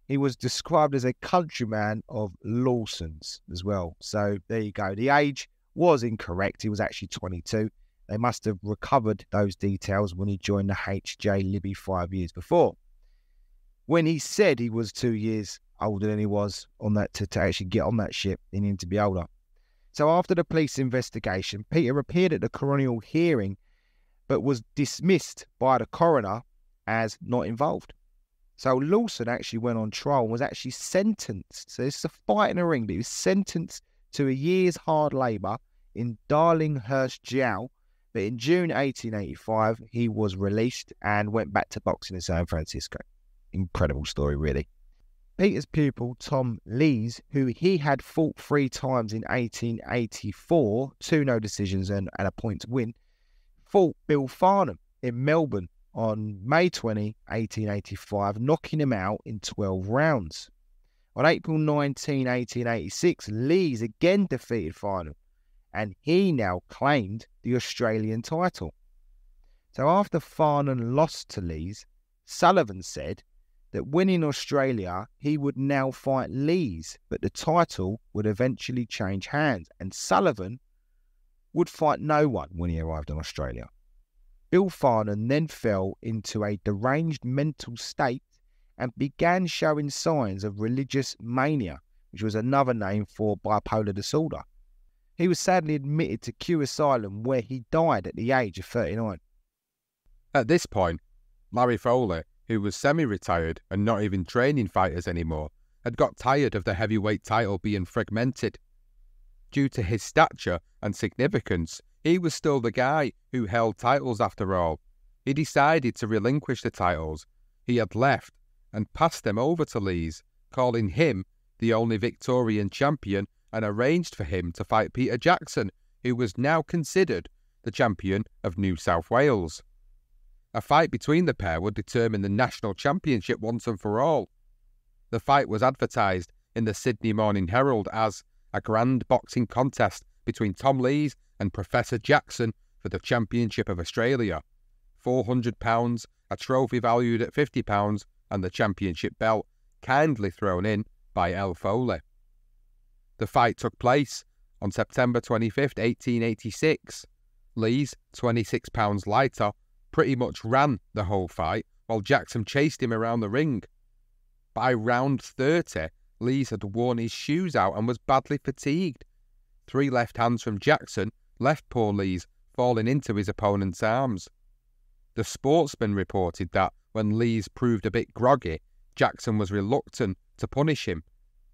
he was described as a countryman of Lawson's as well. So there you go. The age was incorrect. He was actually 22. They must have recovered those details when he joined the H.J. Libby 5 years before. When he said he was 2 years older than he was on that to actually get on that ship, he needed to be older. So after the police investigation, Peter appeared at the coronial hearing but was dismissed by the coroner as not involved. So Lawson actually went on trial and was actually sentenced. So it's a fight in a ring, but he was sentenced to a year's hard labour in Darlinghurst jail. But in June 1885, he was released and went back to boxing in San Francisco. Incredible story, really. Peter's pupil, Tom Lees, who he had fought 3 times in 1884, 2 no decisions and a point to win, fought Bill Farnham in Melbourne on May 20, 1885, knocking him out in 12 rounds. On April 19, 1886, Lees again defeated Farnham, and he now claimed the Australian title. So after Farnham lost to Lees, Sullivan said that when in Australia, he would now fight Lees, but the title would eventually change hands, and Sullivan would fight no one when he arrived in Australia. Bill Farnham then fell into a deranged mental state and began showing signs of religious mania, which was another name for bipolar disorder. He was sadly admitted to Kew Asylum, where he died at the age of 39. At this point, Larry Foley, who was semi-retired and not even training fighters anymore, had got tired of the heavyweight title being fragmented. Due to his stature and significance, he was still the guy who held titles after all. He decided to relinquish the titles he had left and passed them over to Lees, calling him the only Victorian champion, and arranged for him to fight Peter Jackson, who was now considered the champion of New South Wales. A fight between the pair would determine the national championship once and for all. The fight was advertised in the Sydney Morning Herald as a grand boxing contest between Tom Lees and Professor Jackson for the Championship of Australia. £400, a trophy valued at £50, and the championship belt, kindly thrown in by L. Foley. The fight took place on September 25th, 1886. Lees, 26 pounds lighter, pretty much ran the whole fight, while Jackson chased him around the ring. By round 30, Lees had worn his shoes out and was badly fatigued. 3 left hands from Jackson left poor Lees falling into his opponent's arms. The Sportsman reported that when Lees proved a bit groggy, Jackson was reluctant to punish him.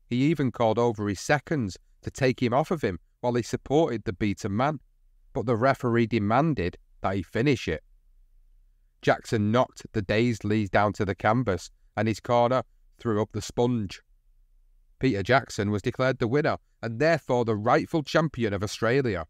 He even called over his seconds to take him off of him while he supported the beaten man, but the referee demanded that he finish it. Jackson knocked the dazed Lees down to the canvas, and his corner threw up the sponge. Peter Jackson was declared the winner and therefore the rightful champion of Australia.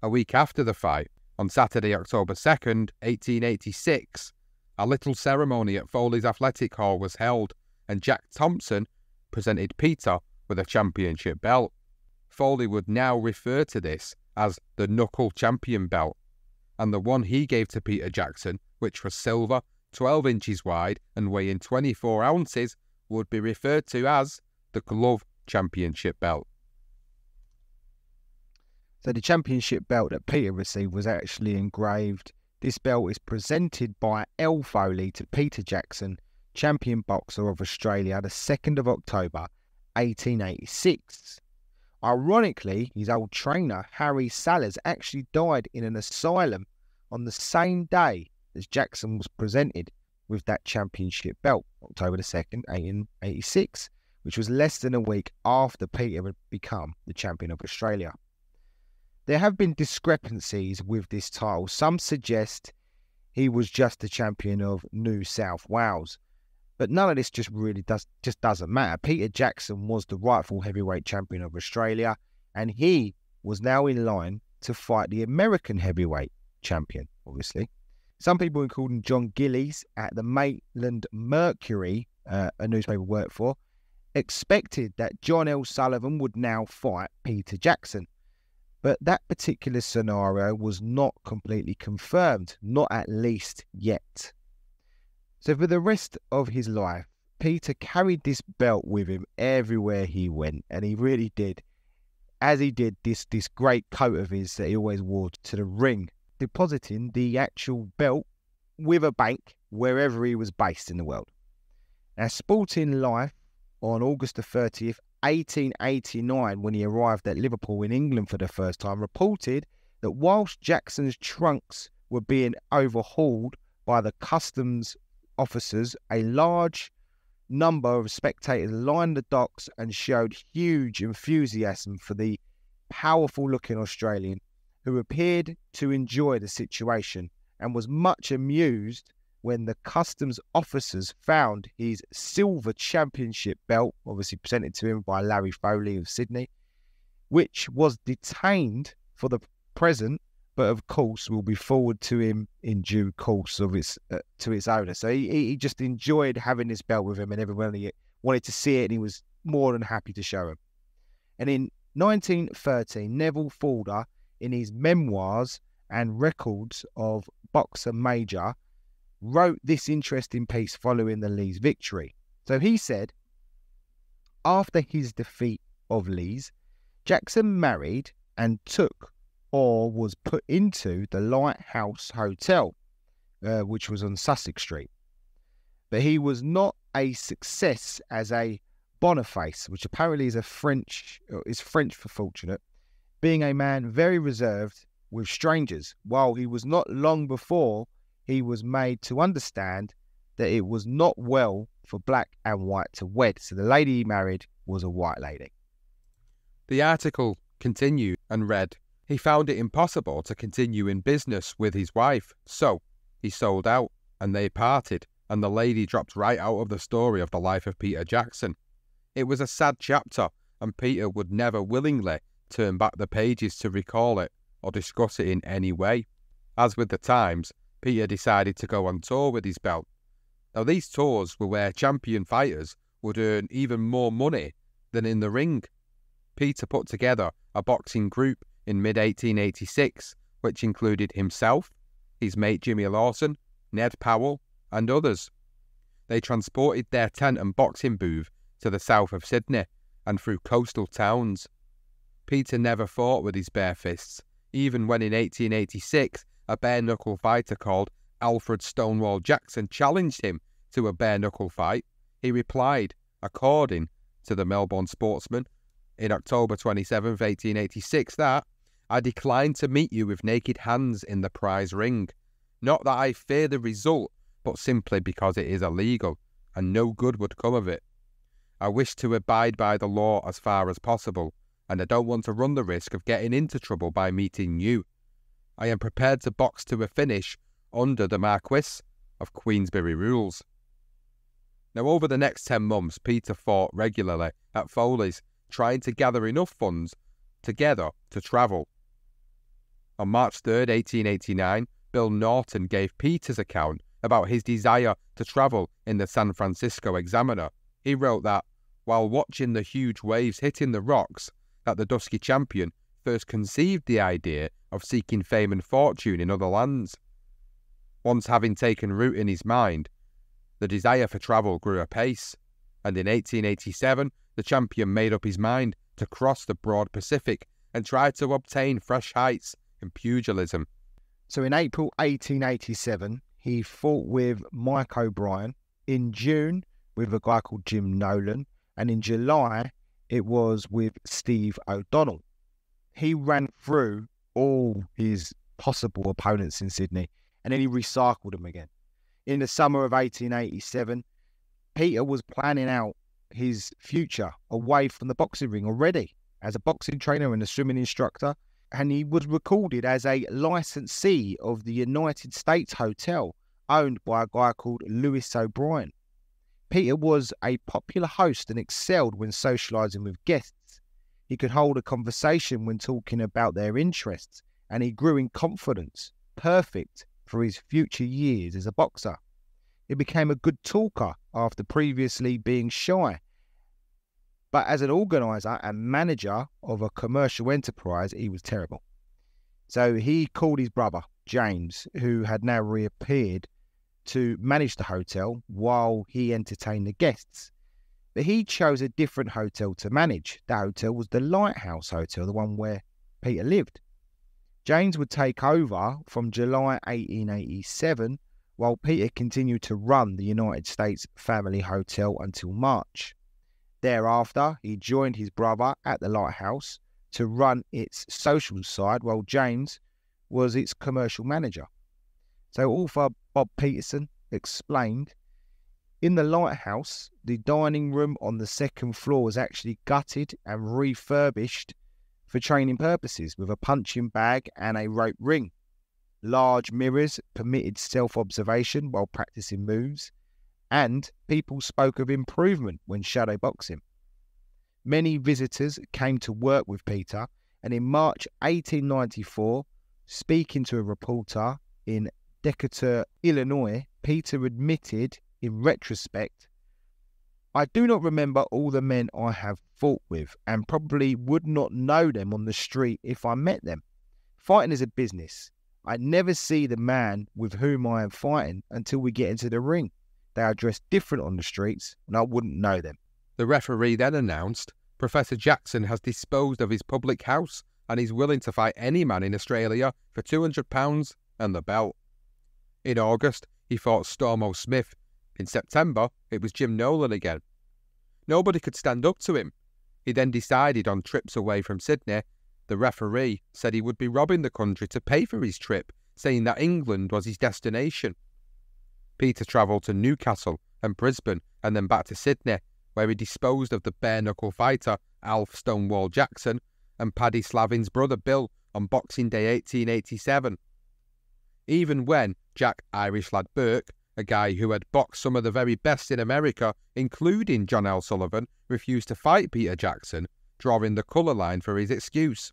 A week after the fight, on Saturday, October 2nd, 1886, a little ceremony at Foley's Athletic Hall was held and Jack Thompson presented Peter with a championship belt. Foley would now refer to this as the Knuckle Champion belt, and the one he gave to Peter Jackson, which was silver, 12 inches wide and weighing 24 ounces, would be referred to as the Glove Championship belt. So the championship belt that Peter received was actually engraved. This belt is presented by L. Foley to Peter Jackson, champion boxer of Australia, the 2nd of October, 1886. Ironically, his old trainer, Harry Sellers, actually died in an asylum on the same day as Jackson was presented with that championship belt, October the 2nd, 1886, which was less than a week after Peter had become the champion of Australia. There have been discrepancies with this title. Some suggest he was just the champion of New South Wales, but none of this just doesn't matter. Peter Jackson was the rightful heavyweight champion of Australia, and he was now in line to fight the American heavyweight champion, obviously. Some people, including John Gillies at the Maitland Mercury, a newspaper worked for, expected that John L. Sullivan would now fight Peter Jackson. But that particular scenario was not completely confirmed, not at least yet. So for the rest of his life, Peter carried this belt with him everywhere he went, and he really did, as he did this great coat of his that he always wore to the ring, depositing the actual belt with a bank wherever he was based in the world. Now, Sporting Life on August the 30th, 1889, when he arrived at Liverpool in England for the first time, reported that whilst Jackson's trunks were being overhauled by the customs officers, a large number of spectators lined the docks and showed huge enthusiasm for the powerful-looking Australian, who appeared to enjoy the situation and was much amused when the customs officers found his silver championship belt, obviously presented to him by Larry Foley of Sydney, which was detained for the present, but of course will be forwarded to him in due course of to its owner. So he just enjoyed having this belt with him, and everyone wanted to see it, and he was more than happy to show him. And in 1913, Neville Fulder, in his memoirs and records of Boxer Major, wrote this interesting piece following the Lee's victory. So he said, after his defeat of Lee's, Jackson married and took or was put into the Lighthouse Hotel, which was on Sussex Street. But he was not a success as a Boniface, which apparently is French for fortunate, being a man very reserved with strangers, while he was not long before he was made to understand that it was not well for black and white to wed. So the lady he married was a white lady. The article continued and read, he found it impossible to continue in business with his wife, so he sold out and they parted, and the lady dropped right out of the story of the life of Peter Jackson. It was a sad chapter, and Peter would never willingly turn back the pages to recall it or discuss it in any way. As with the Times, Peter decided to go on tour with his belt. Now, these tours were where champion fighters would earn even more money than in the ring. Peter put together a boxing group in mid-1886, which included himself, his mate Jimmy Lawson, Ned Powell, and others. They transported their tent and boxing booth to the south of Sydney and through coastal towns. Peter never fought with his bare fists, even when in 1886 a bare-knuckle fighter called Alfred Stonewall Jackson challenged him to a bare-knuckle fight. He replied, according to the Melbourne Sportsman, in October 27, 1886, that I decline to meet you with naked hands in the prize ring. Not that I fear the result, but simply because it is illegal, and no good would come of it. I wish to abide by the law as far as possible, and I don't want to run the risk of getting into trouble by meeting you. I am prepared to box to a finish under the Marquis of Queensberry rules. Now, over the next 10 months, Peter fought regularly at Foley's, trying to gather enough funds together to travel. On March 3rd, 1889, Bill Norton gave Peter's account about his desire to travel in the San Francisco Examiner. He wrote that, while watching the huge waves hitting the rocks, that the dusky champion first conceived the idea of seeking fame and fortune in other lands. Once having taken root in his mind, the desire for travel grew apace, and in 1887 the champion made up his mind to cross the broad Pacific and try to obtain fresh heights in pugilism. So in April 1887, he fought with Mike O'Brien, in June with a guy called Jim Nolan, and in July it was with Steve O'Donnell. He ran through all his possible opponents in Sydney, and then he recycled them again. In the summer of 1887, Peter was planning out his future away from the boxing ring already as a boxing trainer and a swimming instructor, and he was recorded as a licensee of the United States Hotel owned by a guy called Lewis O'Brien. Peter was a popular host and excelled when socialising with guests. He could hold a conversation when talking about their interests, and he grew in confidence, perfect for his future years as a boxer. He became a good talker after previously being shy. But as an organiser and manager of a commercial enterprise, he was terrible. So he called his brother, James, who had now reappeared, to manage the hotel while he entertained the guests. But he chose a different hotel to manage. That hotel was the Lighthouse Hotel, the one where Peter lived. James would take over from July 1887, while Peter continued to run the United States Family Hotel until March. Thereafter, he joined his brother at the Lighthouse to run its social side, while James was its commercial manager. So author Bob Peterson explained, in the Lighthouse, the dining room on the second floor was actually gutted and refurbished for training purposes, with a punching bag and a rope ring. Large mirrors permitted self-observation while practicing moves, and people spoke of improvement when shadow boxing. Many visitors came to work with Peter, and in March 1894, speaking to a reporter in Decatur, Illinois, Peter admitted, in retrospect, "I do not remember all the men I have fought with, and probably would not know them on the street if I met them. Fighting is a business. I never see the man with whom I am fighting until we get into the ring. They are dressed different on the streets, and I wouldn't know them." The referee then announced, Professor Jackson has disposed of his public house and is willing to fight any man in Australia for £200 and the belt. In August, he fought Stormo Smith. In September, it was Jim Nolan again. Nobody could stand up to him. He then decided on trips away from Sydney. The referee said he would be robbing the country to pay for his trip, saying that England was his destination. Peter travelled to Newcastle and Brisbane and then back to Sydney, where he disposed of the bare-knuckle fighter Alf Stonewall Jackson and Paddy Slavin's brother Bill on Boxing Day 1887. Even when Jack Irish Lad Burke, a guy who had boxed some of the very best in America, including John L. Sullivan, refused to fight Peter Jackson, drawing the colour line for his excuse.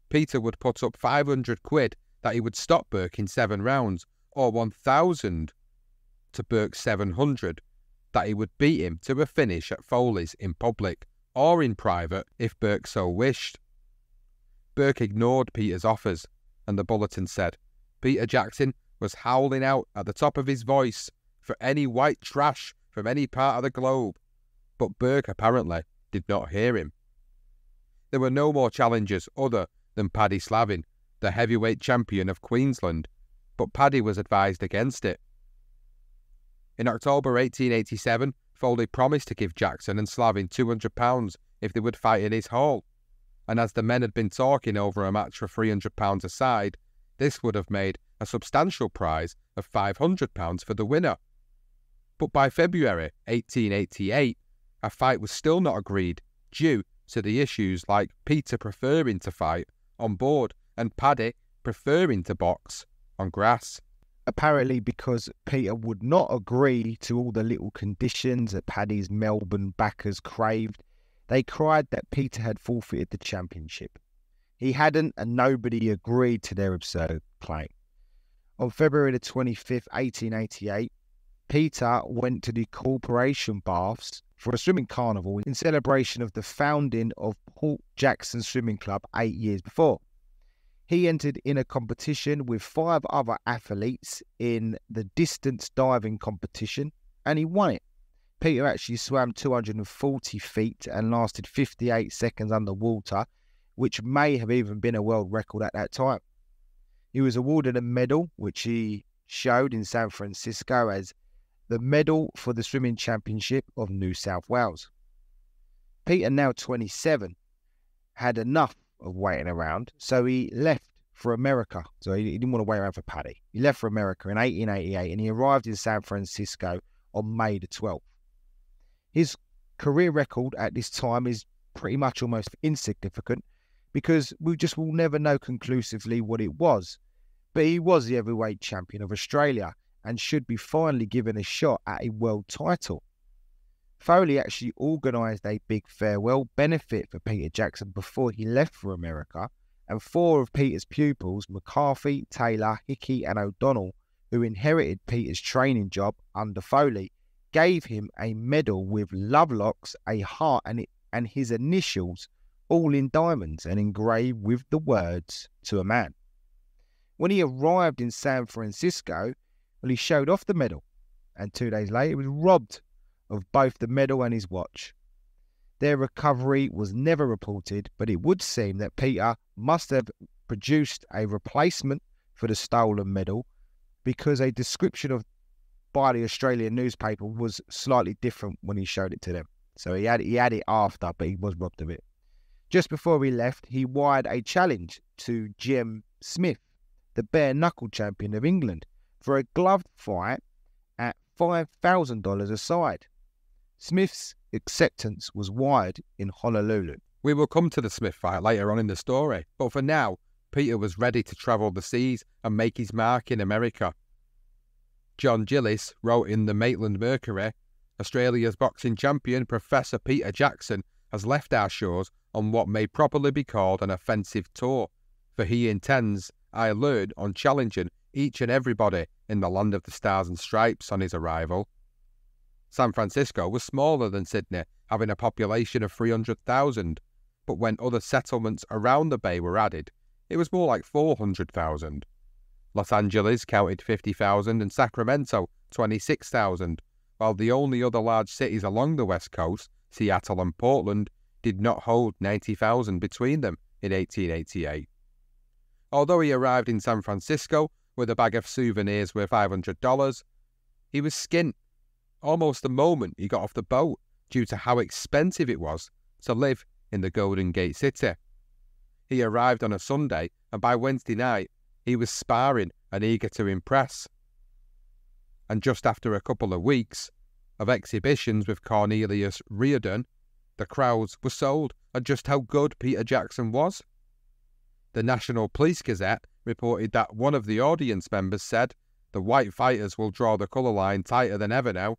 Peter would put up £500 that he would stop Burke in 7 rounds, or 1,000 to Burke's 700, that he would beat him to a finish at Foley's in public, or in private if Burke so wished. Burke ignored Peter's offers, and the bulletin said, Peter Jackson was howling out at the top of his voice for any white trash from any part of the globe, but Burke apparently did not hear him. There were no more challengers other than Paddy Slavin, the heavyweight champion of Queensland, but Paddy was advised against it. In October 1887, Foley promised to give Jackson and Slavin £200 if they would fight in his hall, and as the men had been talking over a match for £300 a side, this would have made a substantial prize of £500 for the winner. But by February 1888, a fight was still not agreed due to the issues like Peter preferring to fight on board and Paddy preferring to box on grass. apparently because Peter would not agree to all the little conditions that Paddy's Melbourne backers craved, they cried that Peter had forfeited the championship. He hadn't, and nobody agreed to their absurd claim. On February the 25th, 1888, Peter went to the Corporation Baths for a swimming carnival in celebration of the founding of Port Jackson Swimming Club 8 years before. He entered in a competition with 5 other athletes in the distance diving competition, and he won it. Peter actually swam 240 feet and lasted 58 seconds underwater, which may have even been a world record at that time. He was awarded a medal, which he showed in San Francisco as the Medal for the Swimming Championship of New South Wales. Peter, now 27, had enough of waiting around, so he left for America. So he didn't want to wait around for Paddy. He left for America in 1888, and he arrived in San Francisco on May the 12th. His career record at this time is pretty much almost insignificant because we just will never know conclusively what it was. But he was the heavyweight champion of Australia and should be finally given a shot at a world title. Foley actually organised a big farewell benefit for Peter Jackson before he left for America, and 4 of Peter's pupils, McCarthy, Taylor, Hickey and O'Donnell, who inherited Peter's training job under Foley, gave him a medal with love locks, a heart and his initials, all in diamonds and engraved with the words, "To a man." When he arrived in San Francisco, he showed off the medal, and 2 days later he was robbed of both the medal and his watch. Their recovery was never reported, but it would seem that Peter must have produced a replacement for the stolen medal because a description by the Australian newspaper was slightly different when he showed it to them. So he had it after, but he was robbed of it. Just before he left, he wired a challenge to Jim Smith, the bare-knuckle champion of England, for a gloved fight at $5,000 a side. Smith's acceptance was wired in Honolulu. We will come to the Smith fight later on in the story, but for now, Peter was ready to travel the seas and make his mark in America. John Gillis wrote in the Maitland Mercury, Australia's boxing champion, Professor Peter Jackson, has left our shores on what may properly be called an offensive tour, for he intends, I learned, on challenging each and everybody in the land of the stars and stripes on his arrival. San Francisco was smaller than Sydney, having a population of 300,000, but when other settlements around the bay were added, it was more like 400,000. Los Angeles counted 50,000 and Sacramento 26,000, while the only other large cities along the west coast, Seattle and Portland, did not hold 90,000 between them in 1888. Although he arrived in San Francisco with a bag of souvenirs worth $500, he was skint almost the moment he got off the boat due to how expensive it was to live in the Golden Gate City. He arrived on a Sunday, and by Wednesday night, he was sparring and eager to impress. And just after a couple of weeks of exhibitions with Cornelius Riordan, the crowds were sold on just how good Peter Jackson was. The National Police Gazette reported that one of the audience members said, "The white fighters will draw the colour line tighter than ever now,"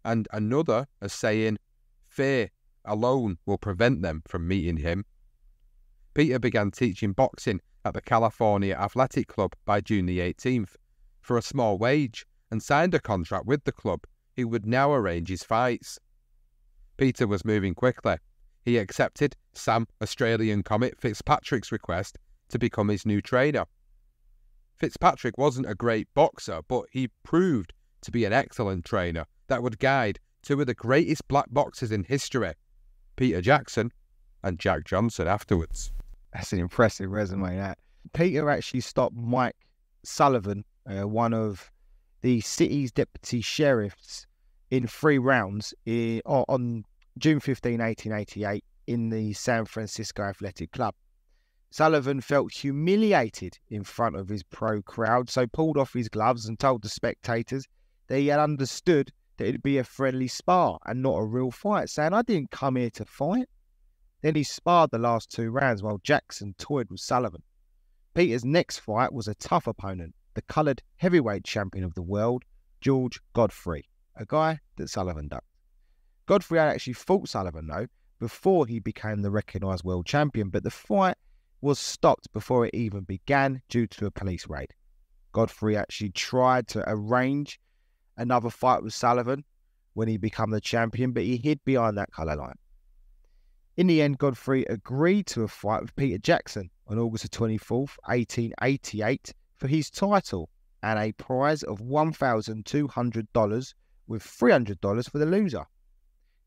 and another as saying, "Fear alone will prevent them from meeting him." Peter began teaching boxing at the California Athletic Club by June the 18th for a small wage and signed a contract with the club who would now arrange his fights. Peter was moving quickly. He accepted Sam Australian Comet Fitzpatrick's request to become his new trainer. Fitzpatrick wasn't a great boxer, but he proved to be an excellent trainer that would guide 2 of the greatest black boxers in history, Peter Jackson and Jack Johnson afterwards. That's an impressive resume, that. Peter actually stopped Mike Sullivan, one of the city's deputy sheriffs, in 3 rounds on June 15, 1888, in the San Francisco Athletic Club. Sullivan felt humiliated in front of his pro crowd, so pulled off his gloves and told the spectators that he had understood that it'd be a friendly spar and not a real fight, saying, "I didn't come here to fight." Then he sparred the last 2 rounds while Jackson toyed with Sullivan. Peter's next fight was a tough opponent, the coloured heavyweight champion of the world, George Godfrey, a guy that Sullivan ducked. Godfrey had actually fought Sullivan, though, before he became the recognised world champion, but the fight was stopped before it even began due to a police raid. Godfrey actually tried to arrange another fight with Sullivan when he became the champion, but he hid behind that colour line. In the end, Godfrey agreed to a fight with Peter Jackson on August the 24th, 1888, for his title and a prize of $1,200 with $300 for the loser.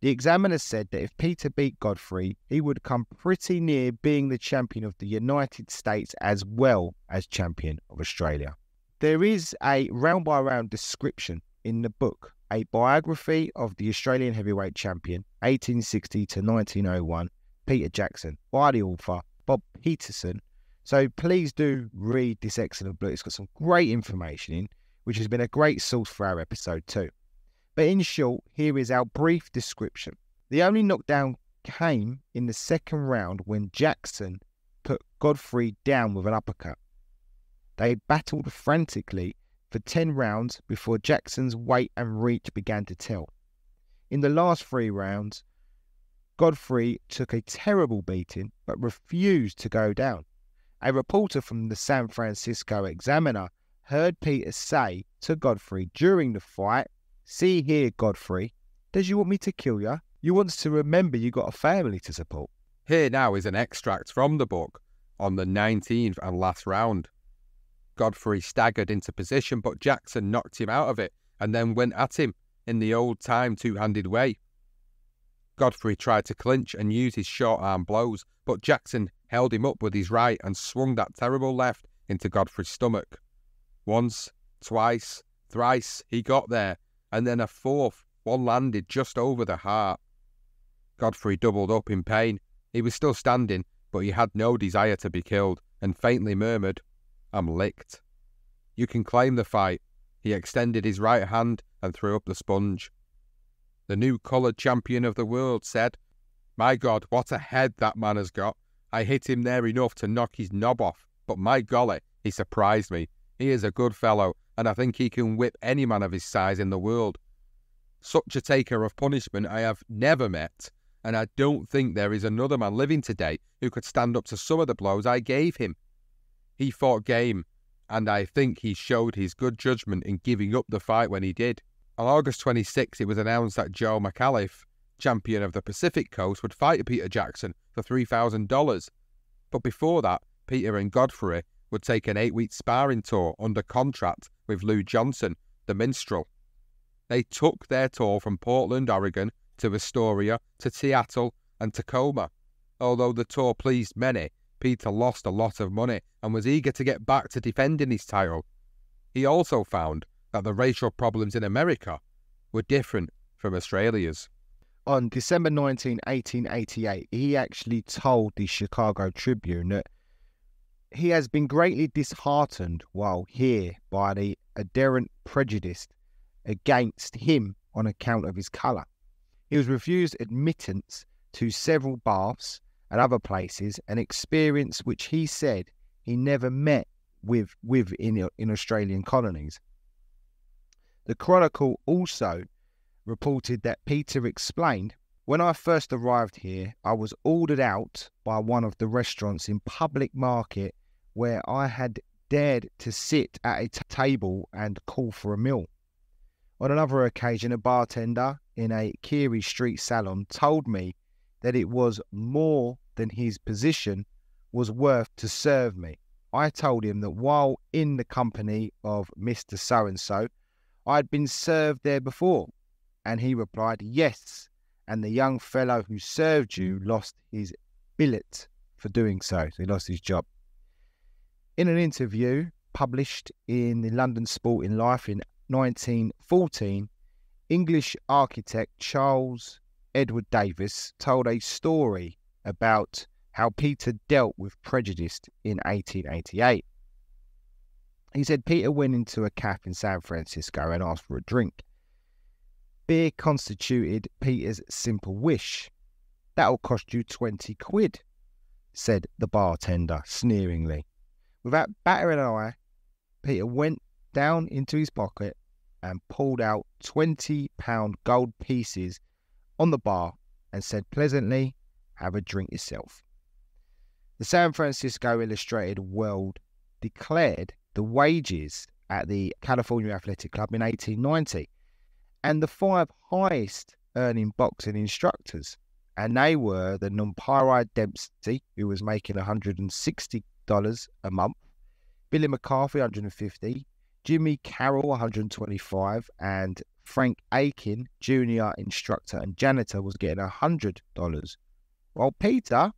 The Examiner said that if Peter beat Godfrey, he would come pretty near being the champion of the United States as well as champion of Australia. There is a round-by-round description in the book, a biography of the Australian heavyweight champion, 1860 to 1901, Peter Jackson, by the author Bob Peterson. So please do read this excellent book. It's got some great information in, which has been a great source for our episode too. But in short, here is our brief description. The only knockdown came in the second round when Jackson put Godfrey down with an uppercut. They battled frantically for 10 rounds before Jackson's weight and reach began to tell. In the last 3 rounds, Godfrey took a terrible beating but refused to go down. A reporter from the San Francisco Examiner heard Peter say to Godfrey during the fight, "See here, Godfrey, does you want me to kill you? You wants to remember you got a family to support." Here now is an extract from the book on the 19th and last round. Godfrey staggered into position, but Jackson knocked him out of it and then went at him in the old-time two-handed way. Godfrey tried to clinch and use his short-arm blows, but Jackson held him up with his right and swung that terrible left into Godfrey's stomach. Once, twice, thrice he got there, and then a fourth one landed just over the heart. Godfrey doubled up in pain. He was still standing, but he had no desire to be killed, and faintly murmured, "I'm licked." "You can claim the fight." He extended his right hand and threw up the sponge. The new coloured champion of the world said, "My God, what a head that man has got. I hit him there enough to knock his knob off, but my golly, he surprised me. He is a good fellow, and I think he can whip any man of his size in the world. Such a taker of punishment I have never met, and I don't think there is another man living today who could stand up to some of the blows I gave him. He fought game, and I think he showed his good judgment in giving up the fight when he did." On August 26, it was announced that Joe McAuliffe, champion of the Pacific Coast, would fight Peter Jackson for $3,000. But before that, Peter and Godfrey would take an 8-week sparring tour under contract with Lou Johnson, the minstrel. They took their tour from Portland, Oregon, to Astoria, to Seattle, and Tacoma. Although the tour pleased many, Peter lost a lot of money and was eager to get back to defending his title. He also found that the racial problems in America were different from Australia's. On December 19, 1888, he actually told the Chicago Tribune that he has been greatly disheartened while here by the adherent prejudice against him on account of his colour. He was refused admittance to several baths and other places, an experience which he said he never met with in Australian colonies. The Chronicle also reported that Peter explained, "When I first arrived here, I was ordered out by one of the restaurants in Public Market where I had dared to sit at a table and call for a meal. On another occasion, a bartender in a Keary Street salon told me that it was more than his position was worth to serve me. I told him that while in the company of Mr. So-and-so, I had been served there before, and he replied, 'Yes, and the young fellow who served you lost his billet for doing so.'" So he lost his job. In an interview published in the London Sporting Life in 1914, English architect Charles Edward Davis told a story about how Peter dealt with prejudice in 1888. He said Peter went into a cafe in San Francisco and asked for a drink. Beer constituted Peter's simple wish. "That'll cost you 20 quid, said the bartender sneeringly. Without batting an eye, Peter went down into his pocket and pulled out £20 gold pieces on the bar and said pleasantly, "Have a drink yourself." The San Francisco Illustrated World declared the wages at the California Athletic Club in 1890 and the 5 highest earning boxing instructors. And they were the Nonpiri Dempsey, who was making $160 a month, Billy McCarthy, $150, Jimmy Carroll, $125, and Frank Aiken, junior instructor and janitor, was getting $100. While Peter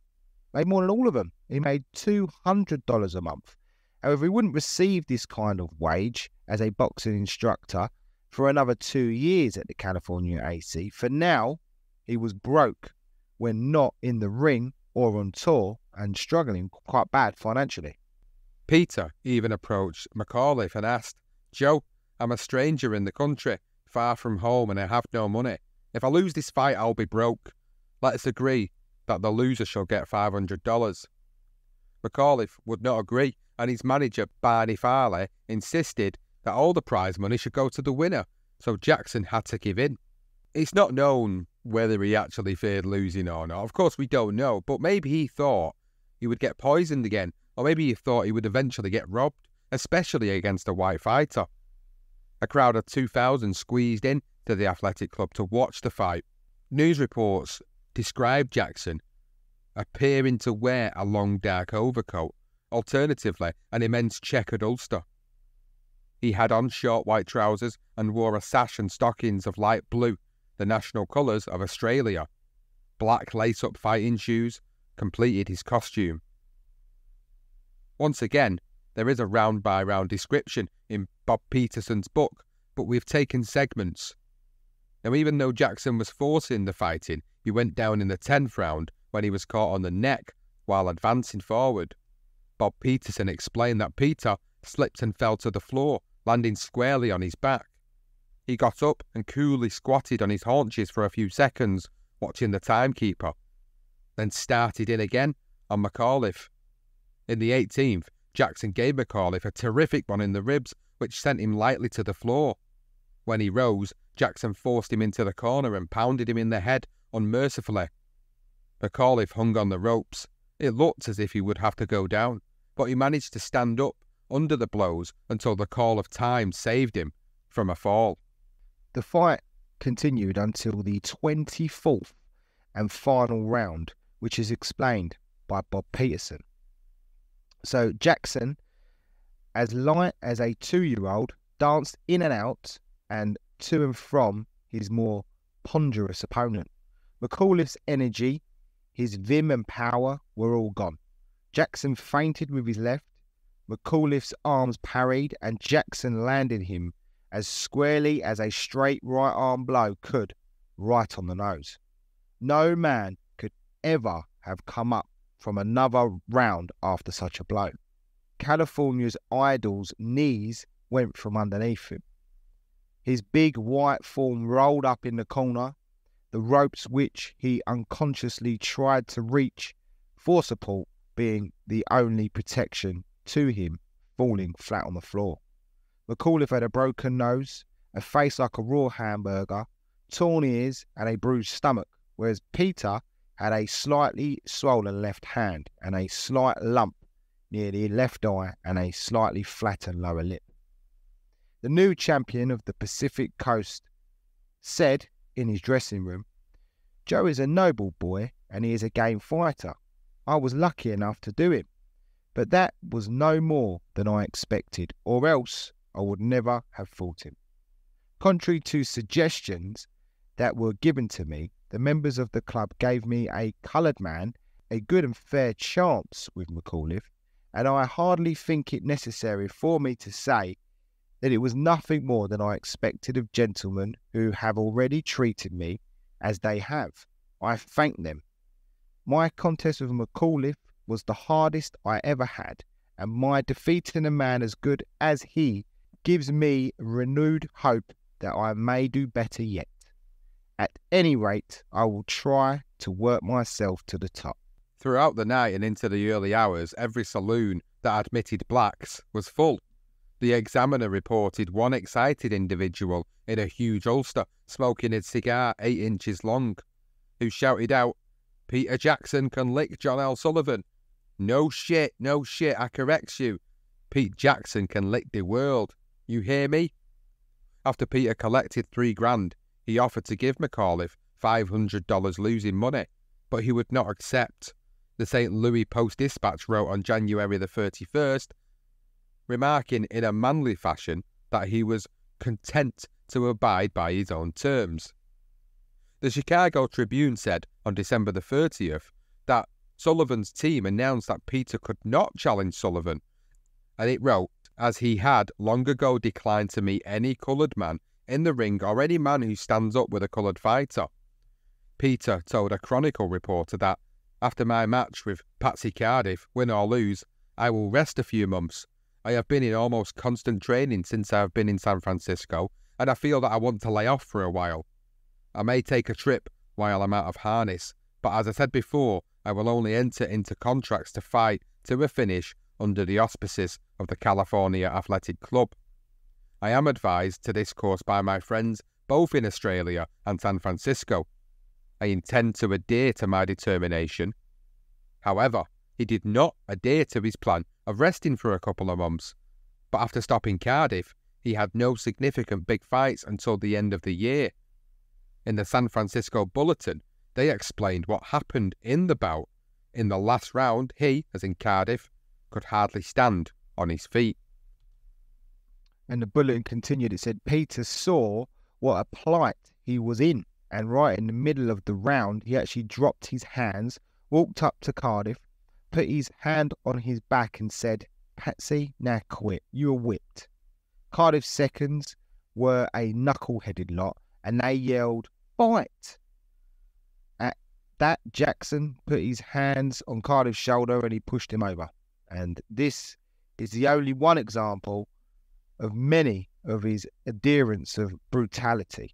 made more than all of them. He made $200 a month. However, he wouldn't receive this kind of wage as a boxing instructor for another 2 years at the California AC. For now, he was broke when not in the ring or on tour and struggling quite bad financially. Peter even approached McAuliffe and asked, "Joe, I'm a stranger in the country, far from home, and I have no money. If I lose this fight, I'll be broke. Let us agree that the loser shall get $500. McAuliffe would not agree, and his manager, Barney Farley, insisted that all the prize money should go to the winner, so Jackson had to give in. It's not known whether he actually feared losing or not. Of course, we don't know, but maybe he thought he would get poisoned again, or maybe he thought he would eventually get robbed, especially against a white fighter. A crowd of 2,000 squeezed in to the athletic club to watch the fight. News reports described Jackson appearing to wear a long dark overcoat, alternatively an immense checkered ulster. He had on short white trousers and wore a sash and stockings of light blue, the national colours of Australia. Black lace-up fighting shoes completed his costume. Once again, there is a round-by-round description in Bob Peterson's book, but we've taken segments. Now, even though Jackson was forcing the fighting, he went down in the 10th round when he was caught on the neck while advancing forward. Bob Peterson explained that Peter slipped and fell to the floor, landing squarely on his back. He got up and coolly squatted on his haunches for a few seconds, watching the timekeeper, then started in again on McAuliffe. In the 18th, Jackson gave McAuliffe a terrific one in the ribs, which sent him lightly to the floor. When he rose, Jackson forced him into the corner and pounded him in the head unmercifully. McAuliffe hung on the ropes. It looked as if he would have to go down, but he managed to stand up under the blows until the call of time saved him from a fall. The fight continued until the 24th and final round, which is explained by Bob Peterson. So Jackson, as light as a 2-year-old, danced in and out and to and from his more ponderous opponent. McAuliffe's energy, his vim and power were all gone. Jackson feinted with his left. McAuliffe's arms parried, and Jackson landed him as squarely as a straight right arm blow could, right on the nose. No man could ever have come up from another round after such a blow. California's idol's knees went from underneath him. His big white form rolled up in the corner, the ropes which he unconsciously tried to reach for support being the only protection to him falling flat on the floor. McAuliffe had a broken nose, a face like a raw hamburger, torn ears and a bruised stomach, whereas Peter had a slightly swollen left hand and a slight lump near the left eye and a slightly flattened lower lip. The new champion of the Pacific Coast said in his dressing room, "Joe is a noble boy and he is a game fighter. I was lucky enough to do him, but that was no more than I expected, or else I would never have fought him." Contrary to suggestions that were given to me, the members of the club gave me a coloured man a good and fair chance with McAuliffe, and I hardly think it necessary for me to say that it was nothing more than I expected of gentlemen who have already treated me as they have. I thank them. My contest with McAuliffe was the hardest I ever had, and my defeating a man as good as he gives me renewed hope that I may do better yet. At any rate, I will try to work myself to the top. Throughout the night and into the early hours, every saloon that admitted blacks was full. The Examiner reported one excited individual in a huge ulster smoking a cigar 8 inches long, who shouted out, "Peter Jackson can lick John L. Sullivan." No shit, I corrects you. Pete Jackson can lick the world. You hear me? After Peter collected $3,000, he offered to give McAuliffe $500 losing money, but he would not accept. The St. Louis Post-Dispatch wrote on January the 31st, remarking in a manly fashion that he was content to abide by his own terms. The Chicago Tribune said on December the 30th that Sullivan's team announced that Peter could not challenge Sullivan, and it wrote, as he had long ago declined to meet any coloured man in the ring or any man who stands up with a coloured fighter. Peter told a Chronicle reporter that, after my match with Patsy Cardiff, win or lose, I will rest a few months. I have been in almost constant training since I have been in San Francisco, and I feel that I want to lay off for a while. I may take a trip while I'm out of harness, but as I said before, I will only enter into contracts to fight to a finish under the auspices of the California Athletic Club. I am advised to this course by my friends both in Australia and San Francisco. I intend to adhere to my determination. However, he did not adhere to his plan of resting for a couple of months, but after stopping Cardiff, he had no significant big fights until the end of the year. In the San Francisco Bulletin, they explained what happened in the bout. In the last round, he, as in Cardiff, could hardly stand on his feet. And the bulletin continued. It said, Peter saw what a plight he was in, and right in the middle of the round, he actually dropped his hands, walked up to Cardiff, put his hand on his back and said, "Patsy, now quit. You are whipped." Cardiff's seconds were a knuckle-headed lot, and they yelled, "Fight!" At that, Jackson put his hands on Cardiff's shoulder and he pushed him over. And this is the only one example of many of his adherents of brutality.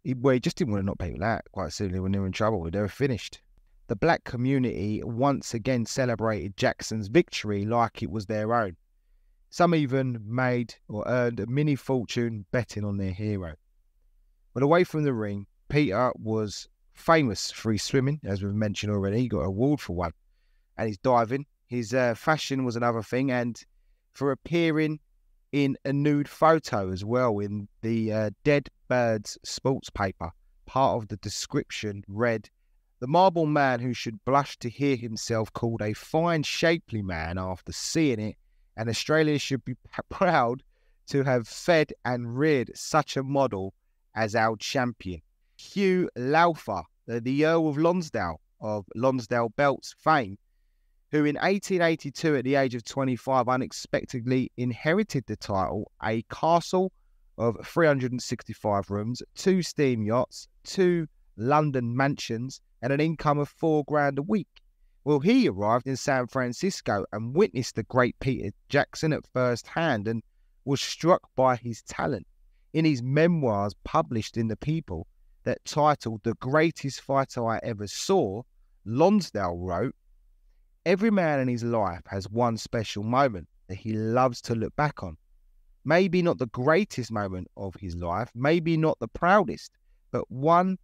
He just didn't want to knock people out quite simply when they were in trouble. They were finished. The black community once again celebrated Jackson's victory like it was their own. Some even made or earned a mini fortune betting on their hero. But away from the ring, Peter was famous for his swimming, as we've mentioned already. He got an award for one. And his diving. His fashion was another thing. And for appearing in a nude photo as well in the Dead Birds sports paper. Part of the description read, "The marble man who should blush to hear himself called a fine shapely man after seeing it, and Australia should be proud to have fed and reared such a model as our champion." Hugh Laufer, the Earl of Lonsdale Belts fame, who in 1882 at the age of 25 unexpectedly inherited the title, a castle of 365 rooms, 2 steam yachts, 2 London mansions, and an income of $4,000 a week. Well, he arrived in San Francisco and witnessed the great Peter Jackson at first hand and was struck by his talent. In his memoirs published in The People that titled "The Greatest Fighter I Ever Saw," Lonsdale wrote, "Every man in his life has one special moment that he loves to look back on. Maybe not the greatest moment of his life, maybe not the proudest, but one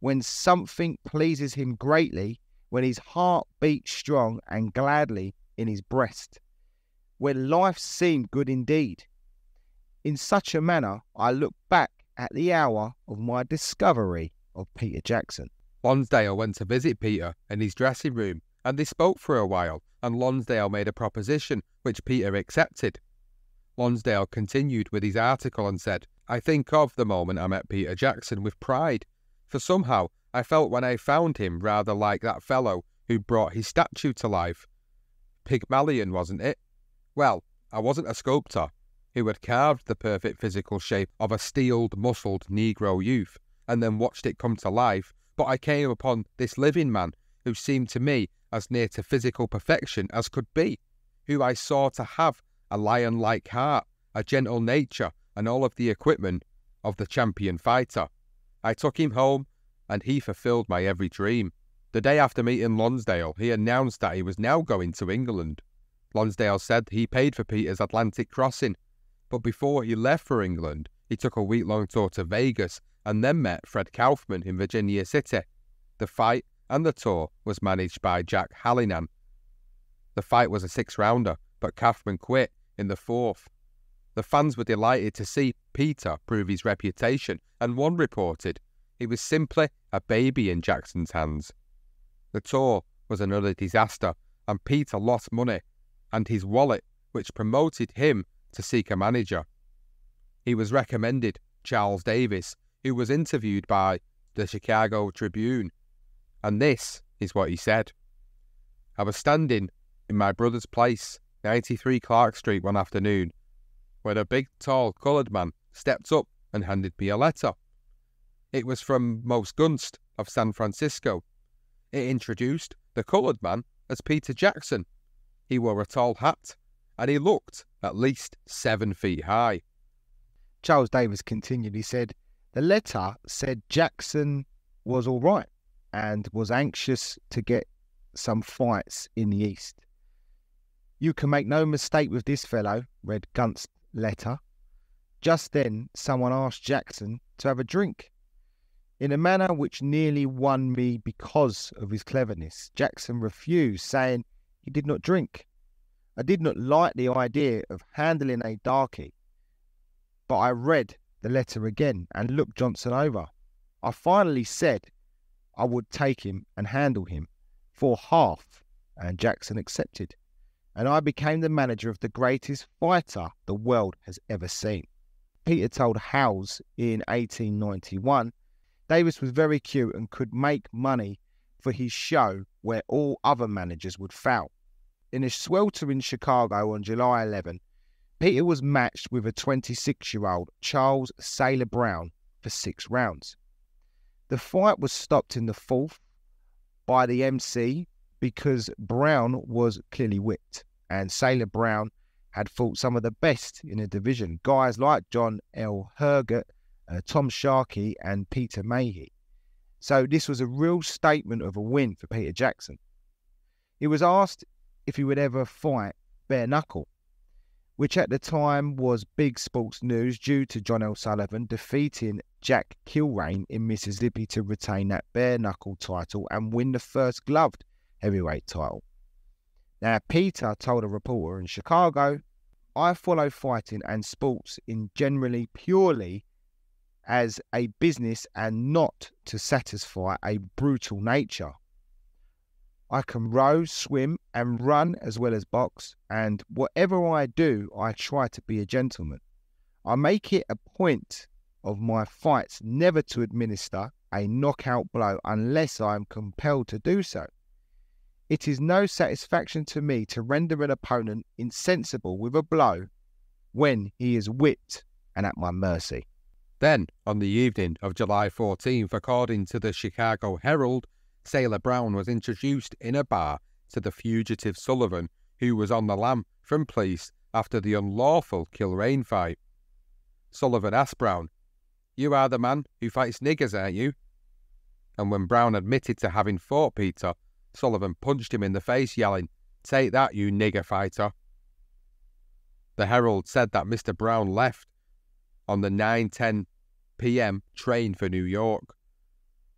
when something pleases him greatly, when his heart beats strong and gladly in his breast, when life seemed good indeed. In such a manner, I look back at the hour of my discovery of Peter Jackson." Lonsdale went to visit Peter in his dressing room, and they spoke for a while, and Lonsdale made a proposition which Peter accepted. Lonsdale continued with his article and said, "I think of the moment I met Peter Jackson with pride, for somehow I felt when I found him rather like that fellow who brought his statue to life. Pygmalion, wasn't it? Well, I wasn't a sculptor who had carved the perfect physical shape of a steeled, muscled Negro youth and then watched it come to life, but I came upon this living man who seemed to me as near to physical perfection as could be, who I saw to have a lion-like heart, a gentle nature, and all of the equipment of the champion fighter. I took him home, and he fulfilled my every dream." The day after meeting Lonsdale, he announced that he was now going to England. Lonsdale said he paid for Peter's Atlantic crossing, but before he left for England, he took a week-long tour to Vegas and then met Fred Kaufman in Virginia City. The fight and the tour was managed by Jack Hallinan. The fight was a 6-rounder, but Kaufman quit in the 4th. The fans were delighted to see Peter prove his reputation, and one reported he was simply a baby in Jackson's hands. The tour was another disaster, and Peter lost money and his wallet, which promoted him to seek a manager. He was recommended Charles Davis, who was interviewed by the Chicago Tribune, and this is what he said. "I was standing in my brother's place, 93 Clark Street, one afternoon, when a big, tall, coloured man stepped up and handed me a letter. It was from Most Gunst of San Francisco. It introduced the coloured man as Peter Jackson. He wore a tall hat, and he looked at least 7 feet high." Charles Davis continued, he said, "The letter said Jackson was all right and was anxious to get some fights in the East. You can make no mistake with this fellow," read Gunst's letter. Just then, someone asked Jackson to have a drink. In a manner which nearly won me because of his cleverness, Jackson refused, saying he did not drink. I did not like the idea of handling a darkie, but I read the letter again and looked Johnson over. I finally said I would take him and handle him for half, and Jackson accepted, and I became the manager of the greatest fighter the world has ever seen." Peter told Howes in 1891, Davis was very cute and could make money for his show where all other managers would foul. In a sweltering Chicago on July 11, Peter was matched with a 26-year-old Charles Sailor Brown for 6 rounds. The fight was stopped in the 4th by the MC because Brown was clearly whipped, and Sailor Brown had fought some of the best in the division, guys like John L. Herget, Tom Sharkey and Peter Mayhew. So this was a real statement of a win for Peter Jackson. He was asked if he would ever fight bare knuckle, which at the time was big sports news due to John L. Sullivan defeating Jack Kilrain in Mississippi to retain that bare knuckle title and win the first gloved heavyweight title. Now, Peter told a reporter in Chicago, "I follow fighting and sports in generally purely as a business and not to satisfy a brutal nature. I can row, swim and run as well as box, and whatever I do, I try to be a gentleman. I make it a point of my fights never to administer a knockout blow unless I am compelled to do so. It is no satisfaction to me to render an opponent insensible with a blow when he is whipped and at my mercy." Then, on the evening of July 14th, according to the Chicago Herald, Sailor Brown was introduced in a bar to the fugitive Sullivan, who was on the lam from police after the unlawful Kilrain fight. Sullivan asked Brown, "You are the man who fights niggers, aren't you?" And when Brown admitted to having fought Peter, Sullivan punched him in the face, yelling, "Take that, you nigger fighter." The Herald said that Mr. Brown left on the 9:10 p.m. train for New York.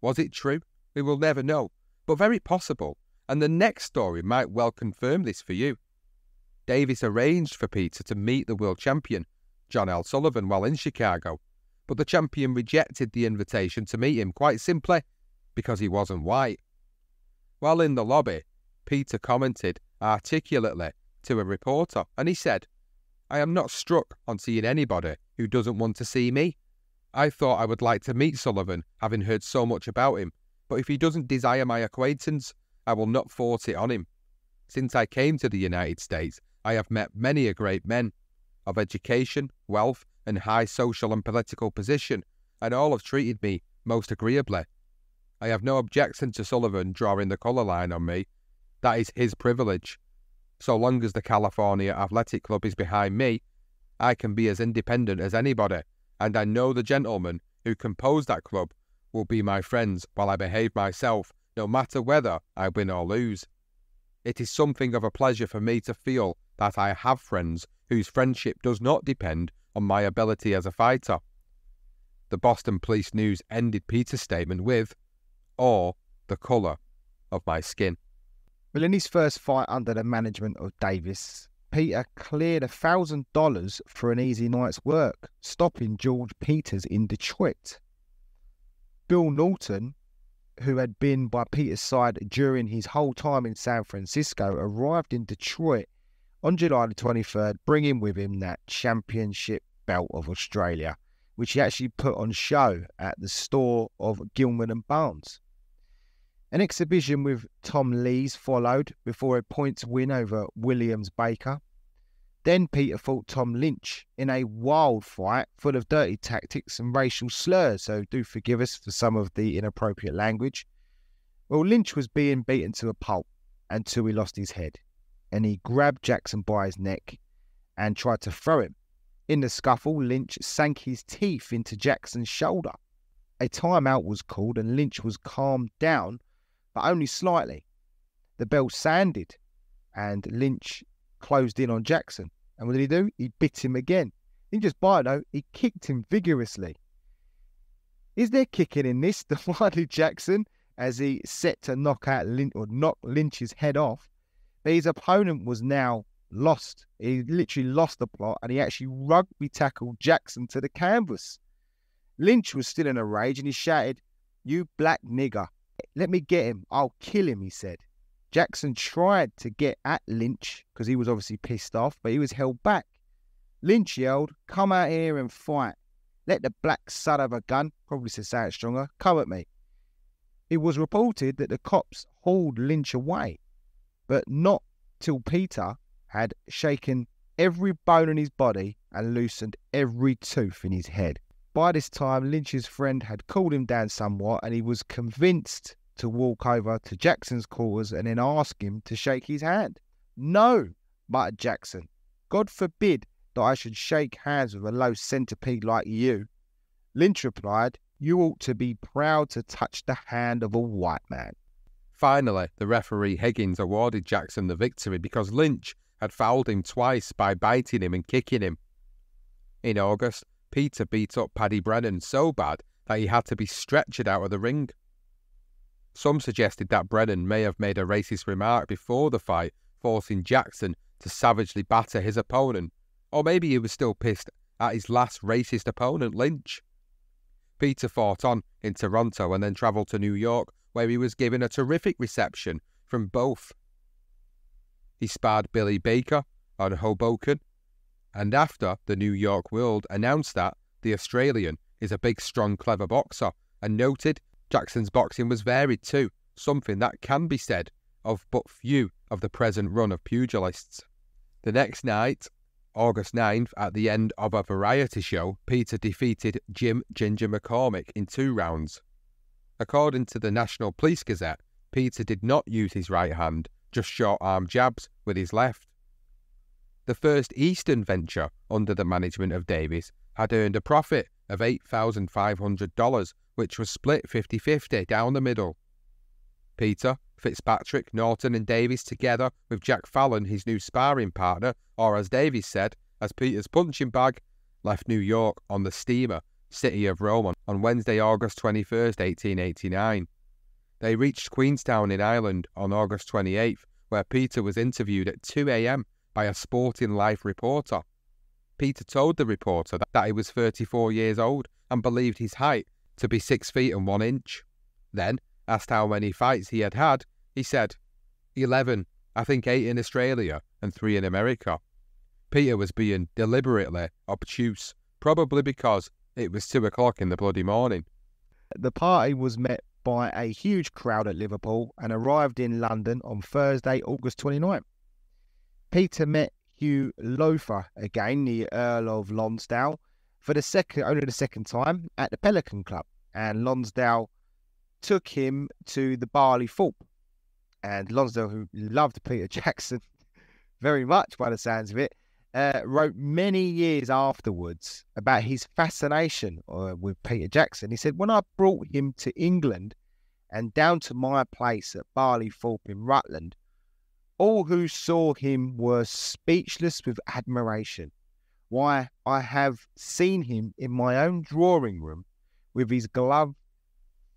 Was it true? We will never know, but very possible, and the next story might well confirm this for you. Davis arranged for Peter to meet the world champion, John L. Sullivan, while in Chicago, but the champion rejected the invitation to meet him quite simply because he wasn't white. While in the lobby, Peter commented articulately to a reporter, and he said, "I am not struck on seeing anybody who doesn't want to see me. I thought I would like to meet Sullivan, having heard so much about him, but if he doesn't desire my acquaintance, I will not force it on him. Since I came to the United States, I have met many a great men of education, wealth, and high social and political position, and all have treated me most agreeably. I have no objection to Sullivan drawing the colour line on me. That is his privilege. So long as the California Athletic Club is behind me, I can be as independent as anybody, and I know the gentlemen who compose that club will be my friends while I behave myself, no matter whether I win or lose." It is something of a pleasure for me to feel that I have friends whose friendship does not depend on my ability as a fighter." The Boston Police News ended Peter's statement with, "or the colour of my skin." Well, in his first fight under the management of Davis, Peter cleared $1,000 for an easy night's work, stopping George Peters in Detroit. Bill Norton, who had been by Peter's side during his whole time in San Francisco, arrived in Detroit on July the 23rd, bringing with him that championship belt of Australia, which he actually put on show at the store of Gilman and Barnes. An exhibition with Tom Lees followed before a points win over Williams Baker. Then Peter fought Tom Lynch in a wild fight full of dirty tactics and racial slurs, so do forgive us for some of the inappropriate language. Well, Lynch was being beaten to a pulp until he lost his head, and he grabbed Jackson by his neck and tried to throw him. In the scuffle, Lynch sank his teeth into Jackson's shoulder. A timeout was called and Lynch was calmed down, but only slightly. The bell sounded and Lynch closed in on Jackson. And what did he do? He bit him again. He just by though, he kicked him vigorously. "Is there kicking in this?" demanded Jackson as he set to knock Lynch's head off. But his opponent was now lost. He literally lost the plot and he actually rugby tackled Jackson to the canvas. Lynch was still in a rage and he shouted, "You black nigger. Let me get him. I'll kill him," he said. Jackson tried to get at Lynch because he was obviously pissed off, but he was held back. Lynch yelled, "Come out here and fight. Let the black son of a gun," probably to say it stronger, "come at me." It was reported that the cops hauled Lynch away, but not till Peter had shaken every bone in his body and loosened every tooth in his head. By this time, Lynch's friend had cooled him down somewhat and he was convinced to walk over to Jackson's quarters and then ask him to shake his hand. "No," muttered Jackson. "God forbid that I should shake hands with a low centipede like you." Lynch replied, "You ought to be proud to touch the hand of a white man." Finally, the referee Higgins awarded Jackson the victory because Lynch had fouled him twice by biting him and kicking him. In August, Peter beat up Paddy Brennan so bad that he had to be stretchered out of the ring. Some suggested that Brennan may have made a racist remark before the fight, forcing Jackson to savagely batter his opponent, or maybe he was still pissed at his last racist opponent, Lynch. Peter fought on in Toronto and then travelled to New York, where he was given a terrific reception from both. He sparred Billy Baker on Hoboken, and after the New York World announced that the Australian is a big, strong, clever boxer, and noted Jackson's boxing was varied too, something that can be said of but few of the present run of pugilists. The next night, August 9th, at the end of a variety show, Peter defeated Jim Ginger McCormick in 2 rounds. According to the National Police Gazette, Peter did not use his right hand, just short-arm jabs with his left. The first Eastern venture under the management of Davis had earned a profit of $8,500, which was split 50-50 down the middle. Peter, Fitzpatrick, Norton and Davis, together with Jack Fallon, his new sparring partner, or as Davis said, as Peter's punching bag, left New York on the steamer City of Roma on Wednesday, August 21st, 1889. They reached Queenstown in Ireland on August 28th, where Peter was interviewed at 2 a.m. by a Sporting Life reporter. Peter told the reporter that he was 34 years old and believed his height to be 6 feet and 1 inch. Then, asked how many fights he had, he said, 11, I think 8 in Australia and 3 in America. Peter was being deliberately obtuse, probably because it was 2 o'clock in the bloody morning. The party was met by a huge crowd at Liverpool and arrived in London on Thursday, August 29th. Peter met Hugh Loafer again, the Earl of Lonsdale, for only the second time at the Pelican Club, and Lonsdale took him to the Barley Thorpe. And Lonsdale, who loved Peter Jackson very much by the sounds of it, wrote many years afterwards about his fascination with Peter Jackson. He said, when I brought him to England and down to my place at Barley Thorpe in Rutland, All who saw him were speechless with admiration. Why, I have seen him in my own drawing room with his gloved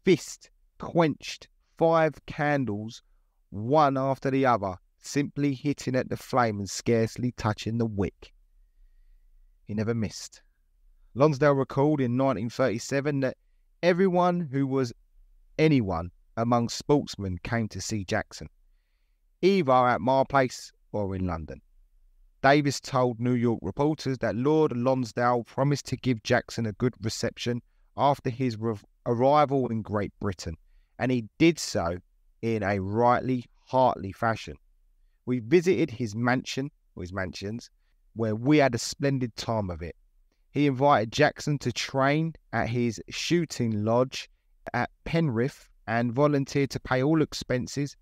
fist quenched 5 candles, one after the other, simply hitting at the flame and scarcely touching the wick. He never missed. Lonsdale recalled in 1937 that everyone who was anyone among sportsmen came to see Jackson, either at Marplace or in London. Davis told New York reporters that Lord Lonsdale promised to give Jackson a good reception after his arrival in Great Britain, and he did so in a rightly heartly fashion. We visited his mansion, or his mansions, where we had a splendid time of it. He invited Jackson to train at his shooting lodge at Penrith and volunteered to pay all expenses,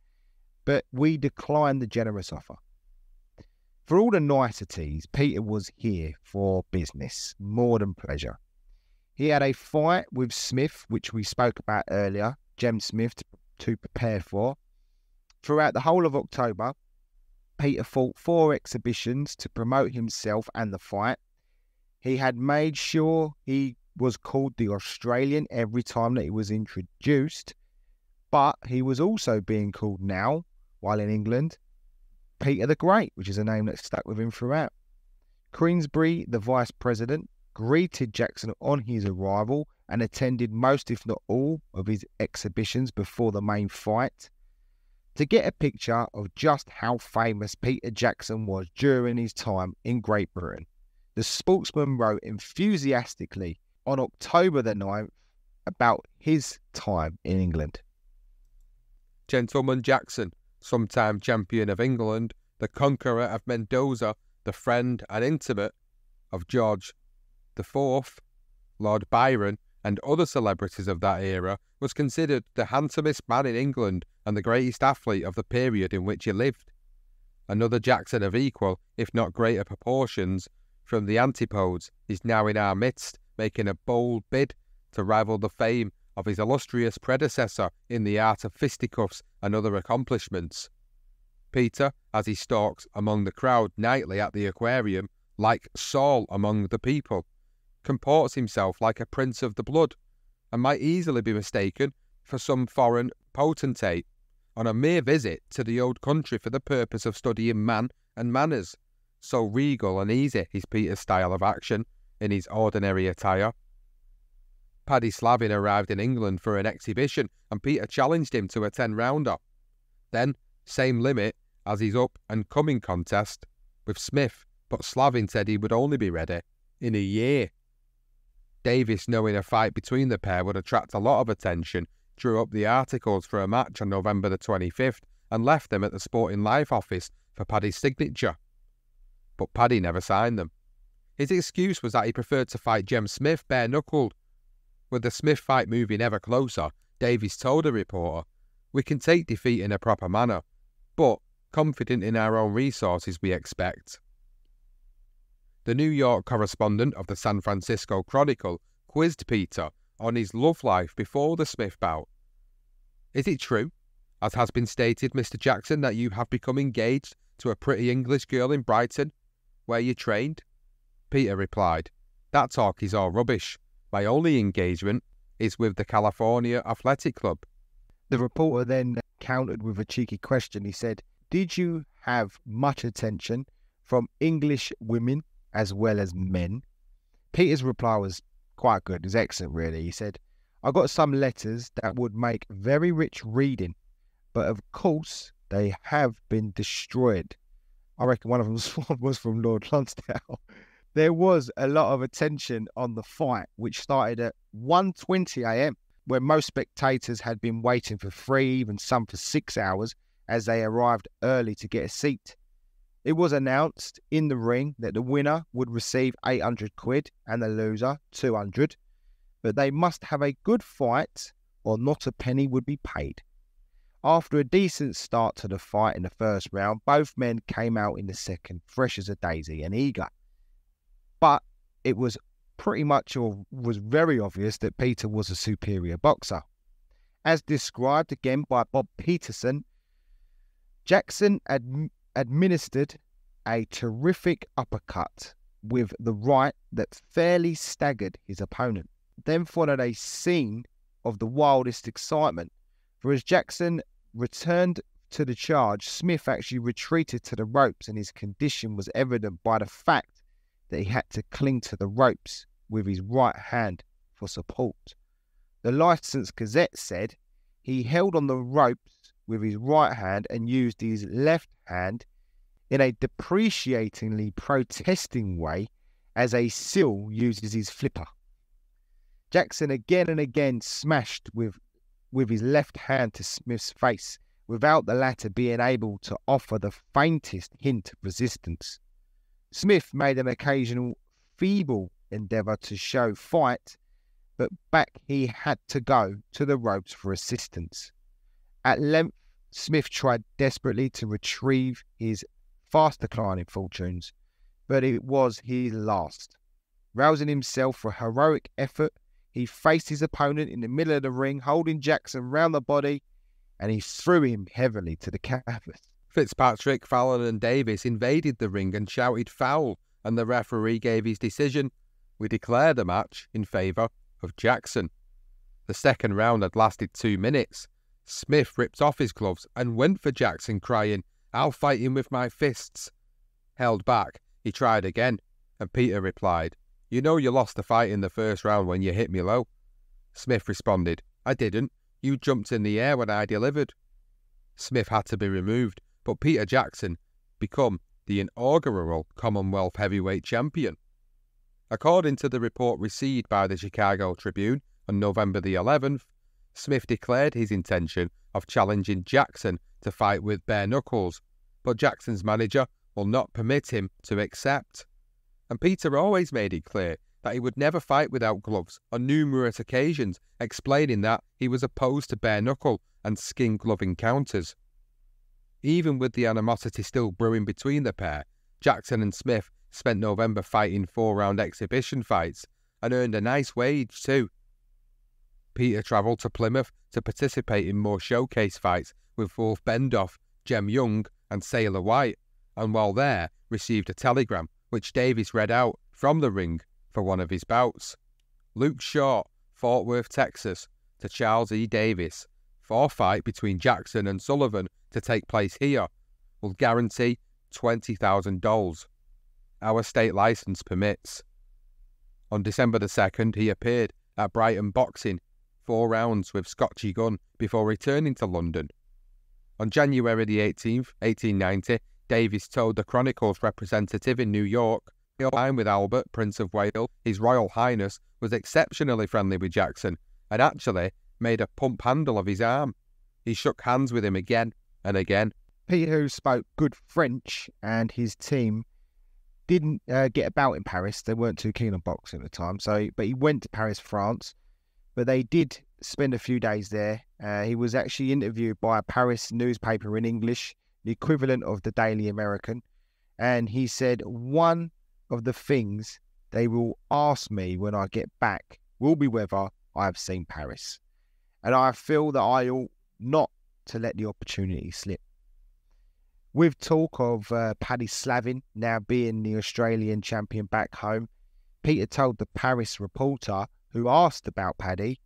but we declined the generous offer. For all the niceties, Peter was here for business, more than pleasure. He had a fight with Smith, which we spoke about earlier, Jem Smith, to prepare for. Throughout the whole of October, Peter fought 4 exhibitions to promote himself and the fight. He had made sure he was called the Australian every time that he was introduced, but he was also being called now, while in England, Peter the Great, which is a name that stuck with him throughout. Queensberry, the vice president, greeted Jackson on his arrival and attended most, if not all, of his exhibitions before the main fight. To get a picture of just how famous Peter Jackson was during his time in Great Britain, the Sportsman wrote enthusiastically on October the 9th about his time in England. Gentleman Jackson, sometime champion of England, the conqueror of Mendoza, the friend and intimate of George IV, Lord Byron, and other celebrities of that era, was considered the handsomest man in England and the greatest athlete of the period in which he lived. Another Jackson of equal, if not greater proportions, from the antipodes, is now in our midst, making a bold bid to rival the fame of his illustrious predecessor in the art of fisticuffs and other accomplishments. Peter, as he stalks among the crowd nightly at the aquarium, like Saul among the people, comports himself like a prince of the blood, and might easily be mistaken for some foreign potentate on a mere visit to the old country for the purpose of studying man and manners. So regal and easy is Peter's style of action in his ordinary attire. Paddy Slavin arrived in England for an exhibition, and Peter challenged him to a 10-rounder. Then, same limit as his up-and-coming contest with Smith, but Slavin said he would only be ready in a year. Davis, knowing a fight between the pair would attract a lot of attention, drew up the articles for a match on November the 25th and left them at the Sporting Life office for Paddy's signature. But Paddy never signed them. His excuse was that he preferred to fight Jem Smith bare-knuckled. With the Smith fight moving ever closer, Davis told a reporter, "We can take defeat in a proper manner, but confident in our own resources, we expect." The New York correspondent of the San Francisco Chronicle quizzed Peter on his love life before the Smith bout. "Is it true, as has been stated, Mr. Jackson, that you have become engaged to a pretty English girl in Brighton, where you trained?" Peter replied, "That talk is all rubbish. My only engagement is with the California Athletic Club." The reporter then countered with a cheeky question. He said, "Did you have much attention from English women as well as men?" Peter's reply was quite good. It was excellent, really. He said, "I got some letters that would make very rich reading, but of course they have been destroyed." I reckon one of them was from Lord Lonsdale. There was a lot of attention on the fight, which started at 1:20 a.m, where most spectators had been waiting for 3, even some for 6 hours, as they arrived early to get a seat. It was announced in the ring that the winner would receive 800 quid and the loser 200, but they must have a good fight or not a penny would be paid. After a decent start to the fight in the first round, both men came out in the second, fresh as a daisy and eager. But it was pretty much, or was very obvious, that Peter was a superior boxer. As described again by Bob Peterson, Jackson administered a terrific uppercut with the right that fairly staggered his opponent. Then followed a scene of the wildest excitement, for as Jackson returned to the charge, Smith actually retreated to the ropes, and his condition was evident by the fact that he had to cling to the ropes with his right hand for support. The Licensed Gazette said he held on the ropes with his right hand and used his left hand in a depreciatingly protesting way as a seal uses his flipper. Jackson again and again smashed with his left hand to Smith's face without the latter being able to offer the faintest hint of resistance. Smith made an occasional feeble endeavour to show fight, but back he had to go to the ropes for assistance. At length, Smith tried desperately to retrieve his fast declining fortunes, but it was his last. Rousing himself for a heroic effort, he faced his opponent in the middle of the ring, holding Jackson round the body, and he threw him heavily to the canvas. Fitzpatrick, Fallon and Davis invaded the ring and shouted foul, and the referee gave his decision. We declare the match in favour of Jackson. The second round had lasted 2 minutes. Smith ripped off his gloves and went for Jackson, crying, "I'll fight him with my fists." Held back, he tried again, and Peter replied, "You know you lost the fight in the first round when you hit me low." Smith responded, "I didn't. You jumped in the air when I delivered." Smith had to be removed, but Peter Jackson became the inaugural Commonwealth Heavyweight Champion. According to the report received by the Chicago Tribune on November the 11th, Smith declared his intention of challenging Jackson to fight with bare knuckles, but Jackson's manager will not permit him to accept. And Peter always made it clear that he would never fight without gloves on numerous occasions, explaining that he was opposed to bare knuckle and skin glove encounters. Even with the animosity still brewing between the pair, Jackson and Smith spent November fighting 4-round exhibition fights and earned a nice wage too. Peter travelled to Plymouth to participate in more showcase fights with Wolf Bendoff, Jem Young and Sailor White, and while there received a telegram which Davis read out from the ring for one of his bouts. Luke Short, Fort Worth, Texas, to Charles E. Davis, for fight between Jackson and Sullivan to take place here will guarantee $20,000. Our state licence permits. On December the 2nd, he appeared at Brighton Boxing, 4 rounds with Scotchy Gunn before returning to London. On January the 18th, 1890, Davis told the Chronicle's representative in New York, "I'm with Albert, Prince of Wales. His Royal Highness was exceptionally friendly with Jackson and actually made a pump handle of his arm. He shook hands with him again and again." Peter, who spoke good French, and his team didn't get about in Paris. They weren't too keen on boxing at the time, but he went to Paris, France. But they did spend a few days there. He was actually interviewed by a Paris newspaper in English, the equivalent of the Daily American, and he said, "One of the things they will ask me when I get back will be whether I have seen Paris, and I feel that I ought not to let the opportunity slip." With talk of Paddy Slavin now being the Australian champion back home, Peter told the Paris reporter who asked about Paddy,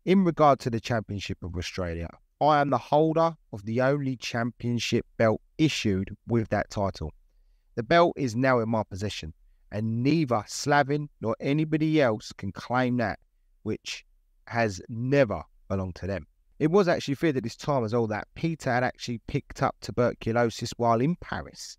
"In regard to the Championship of Australia, I am the holder of the only championship belt issued with that title. The belt is now in my possession, and neither Slavin nor anybody else can claim that, which has never belonged to them." It was actually feared at this time as well that Peter had actually picked up tuberculosis while in Paris.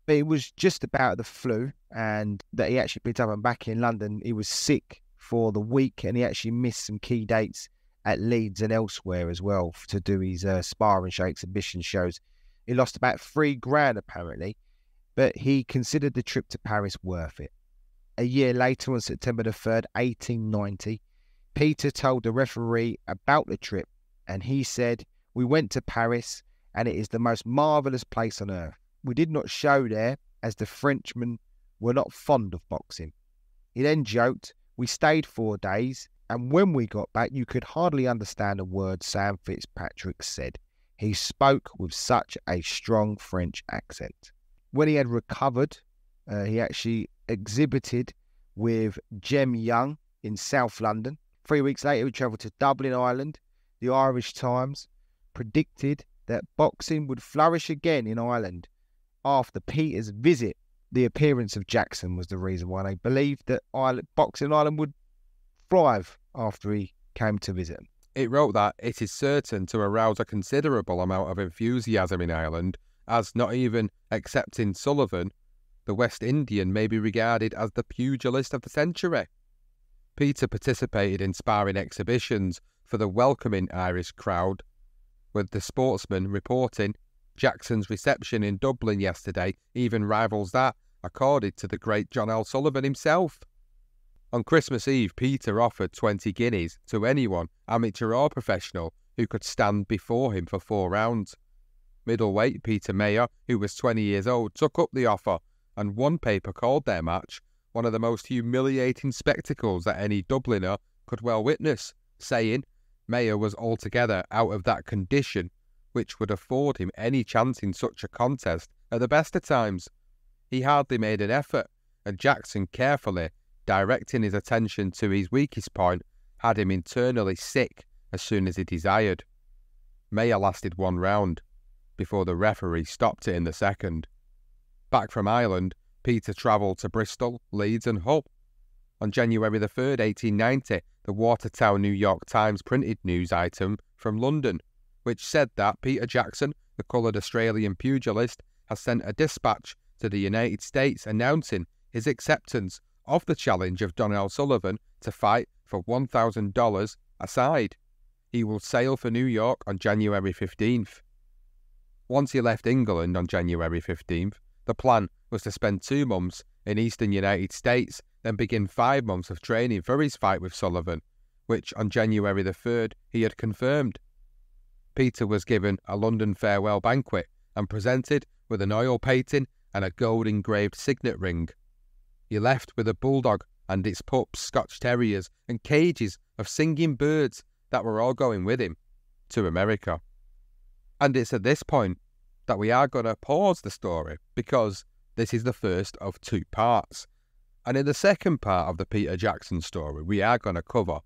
But it was just about the flu, and that he actually picked up, and back in London he was sick for the week, and he actually missed some key dates at Leeds and elsewhere as well to do his sparring show, exhibition shows. He lost about $3,000 apparently, but he considered the trip to Paris worth it. A year later, on September the 3rd, 1890, Peter told the referee about the trip, and he said, "We went to Paris, and it is the most marvellous place on earth. We did not show there, as the Frenchmen were not fond of boxing." He then joked, "We stayed 4 days, and when we got back, you could hardly understand a word Sam Fitzpatrick said. He spoke with such a strong French accent. When he had recovered, he actually exhibited with Jem Young in South London. 3 weeks later, he travelled to Dublin, Ireland. The Irish Times predicted that boxing would flourish again in Ireland after Peter's visit. The appearance of Jackson was the reason why they believed that boxing in Ireland would thrive after he came to visit them. It wrote that it is certain to arouse a considerable amount of enthusiasm in Ireland, as not even excepting Sullivan, the West Indian may be regarded as the pugilist of the century. Peter participated in sparring exhibitions for the welcoming Irish crowd, with the Sportsman reporting Jackson's reception in Dublin yesterday even rivals that accorded to the great John L. Sullivan himself. On Christmas Eve, Peter offered 20 guineas to anyone, amateur or professional, who could stand before him for 4 rounds. Middleweight Peter Mayer, who was 20 years old, took up the offer, and one paper called their match one of the most humiliating spectacles that any Dubliner could well witness, saying Mayer was altogether out of that condition which would afford him any chance in such a contest at the best of times. He hardly made an effort, and Jackson, carefully directing his attention to his weakest point, had him internally sick as soon as he desired. Mayer lasted 1 round, before the referee stopped it in the second. Back from Ireland, Peter travelled to Bristol, Leeds and Hull. On January the 3rd, 1890, the Watertown New York Times printed news item from London, which said that Peter Jackson, the coloured Australian pugilist, has sent a dispatch to the United States announcing his acceptance of the challenge of John L. Sullivan to fight for $1,000 a side. He will sail for New York on January 15th. Once he left England on January 15th, the plan was to spend 2 months in eastern United States, then begin 5 months of training for his fight with Sullivan, which on January the 3rd he had confirmed. Peter was given a London farewell banquet and presented with an oil painting and a gold-engraved signet ring. He left with a bulldog and its pups, Scotch terriers, and cages of singing birds that were all going with him to America. And it's at this point that we are going to pause the story, because this is the first of 2 parts. And in the second part of the Peter Jackson story, we are going to cover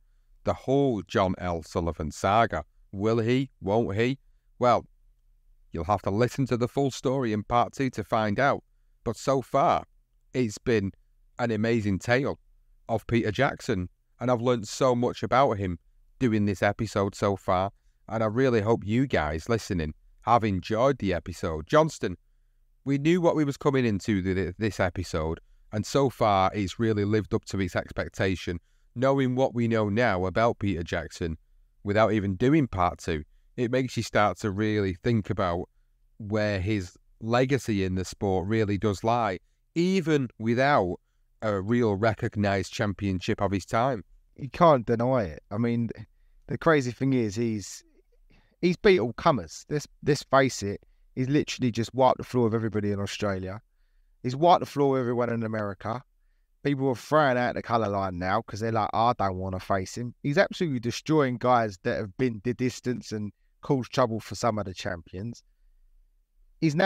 the whole John L. Sullivan saga. Will he? Won't he? Well, you'll have to listen to the full story in part 2 to find out. But so far, it's been an amazing tale of Peter Jackson, and I've learned so much about him doing this episode so far, and I really hope you guys listening have enjoyed the episode. Johnston, we knew what we was coming into this episode, and so far it's really lived up to its expectation. Knowing what we know now about Peter Jackson, without even doing part 2, it makes you start to really think about where his legacy in the sport really does lie, even without a real recognised championship of his time. You can't deny it. I mean, the crazy thing is he's beat all comers. Let's face it, he's literally just wiped the floor of everybody in Australia. He's wiped the floor of everyone in America. People are throwing out the colour line now because they're like, I don't want to face him. He's absolutely destroying guys that have been the distance and caused trouble for some of the champions. He's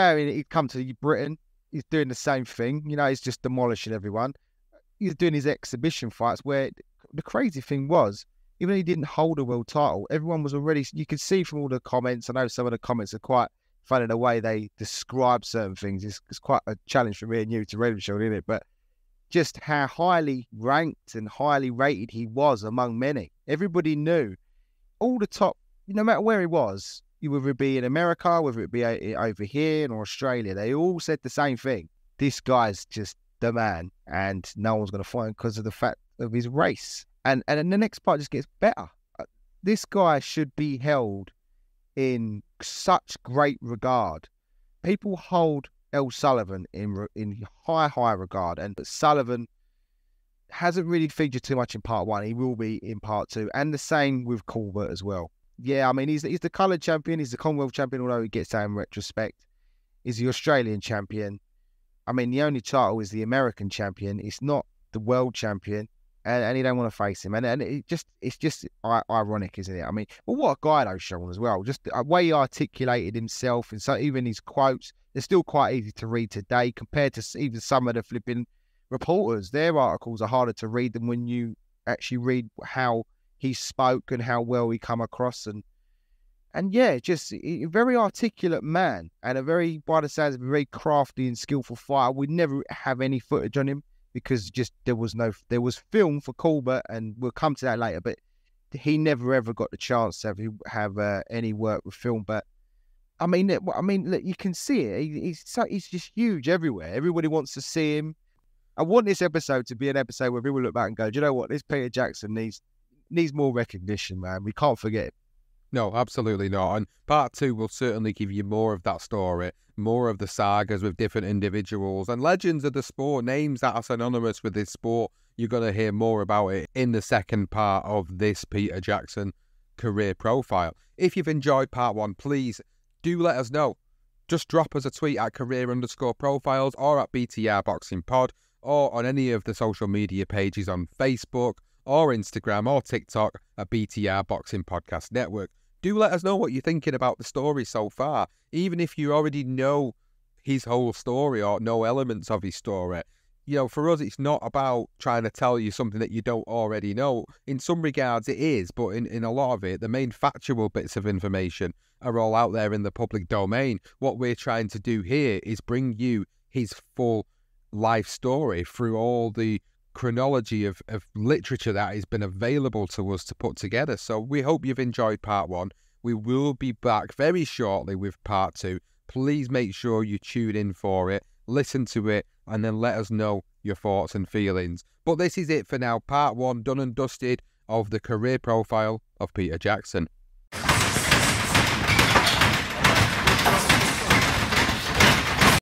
come to Britain. He's doing the same thing. You know, he's just demolishing everyone. He's doing his exhibition fights where the crazy thing was, even though he didn't hold a world title, everyone was already, you could see from all the comments, I know some of the comments are quite funny in the way they describe certain things. It's quite a challenge for me and you to read them, isn't it? But just how highly ranked and highly rated he was among many. Everybody knew. All the top, no matter where he was, whether it be in America, whether it be over here in Australia, they all said the same thing. This guy's just the man, and no one's going to fight him because of the fact of his race. And then the next part just gets better. This guy should be held in such great regard. People hold L. Sullivan in high regard, and Sullivan hasn't really featured too much in part 1. He will be in part 2, and the same with Colbert as well. Yeah, I mean, he's the coloured champion, he's the Commonwealth champion, although he gets that in retrospect. He's the Australian champion. I mean, the only title is the American champion. It's not the world champion, and he don't want to face him, and it's just ironic, isn't it? I mean, well, what a guy though, Sean, as well. Just the way he articulated himself, and so even his quotes, they're still quite easy to read today compared to even some of the flipping reporters. Their articles are harder to read than when you actually read how he spoke and how well he come across, and yeah, just a very articulate man, and a very, by the sounds of it, very crafty and skillful fighter. We never have any footage on him, because just there was film for Colbert, and we'll come to that later, but he never ever got the chance to have any work with film. But I mean, look, you can see it. He's just huge everywhere. Everybody wants to see him. I want this episode to be an episode where people look back and go, do you know what? This Peter Jackson needs more recognition, man. We can't forget it. No, absolutely not. And part 2 will certainly give you more of that story, more of the sagas with different individuals and legends of the sport, names that are synonymous with this sport. You're going to hear more about it in the second part of this Peter Jackson career profile. If you've enjoyed part 1, please do let us know. Just drop us a tweet at career_profiles or at BTR Boxing Pod, or on any of the social media pages on Facebook or Instagram or TikTok at BTR Boxing Podcast Network. Do let us know what you're thinking about the story so far, even if you already know his whole story or know elements of his story. You know, for us, it's not about trying to tell you something that you don't already know. In some regards, it is, but in a lot of it, the main factual bits of information are all out there in the public domain. What we're trying to do here is bring you his full life story through all the chronology of literature that has been available to us to put together. So we hope you've enjoyed part 1. We will be back very shortly with part 2. Please make sure you tune in for it, listen to it, and then let us know your thoughts and feelings. But this is it for now. Part 1 done and dusted of the career profile of Peter Jackson.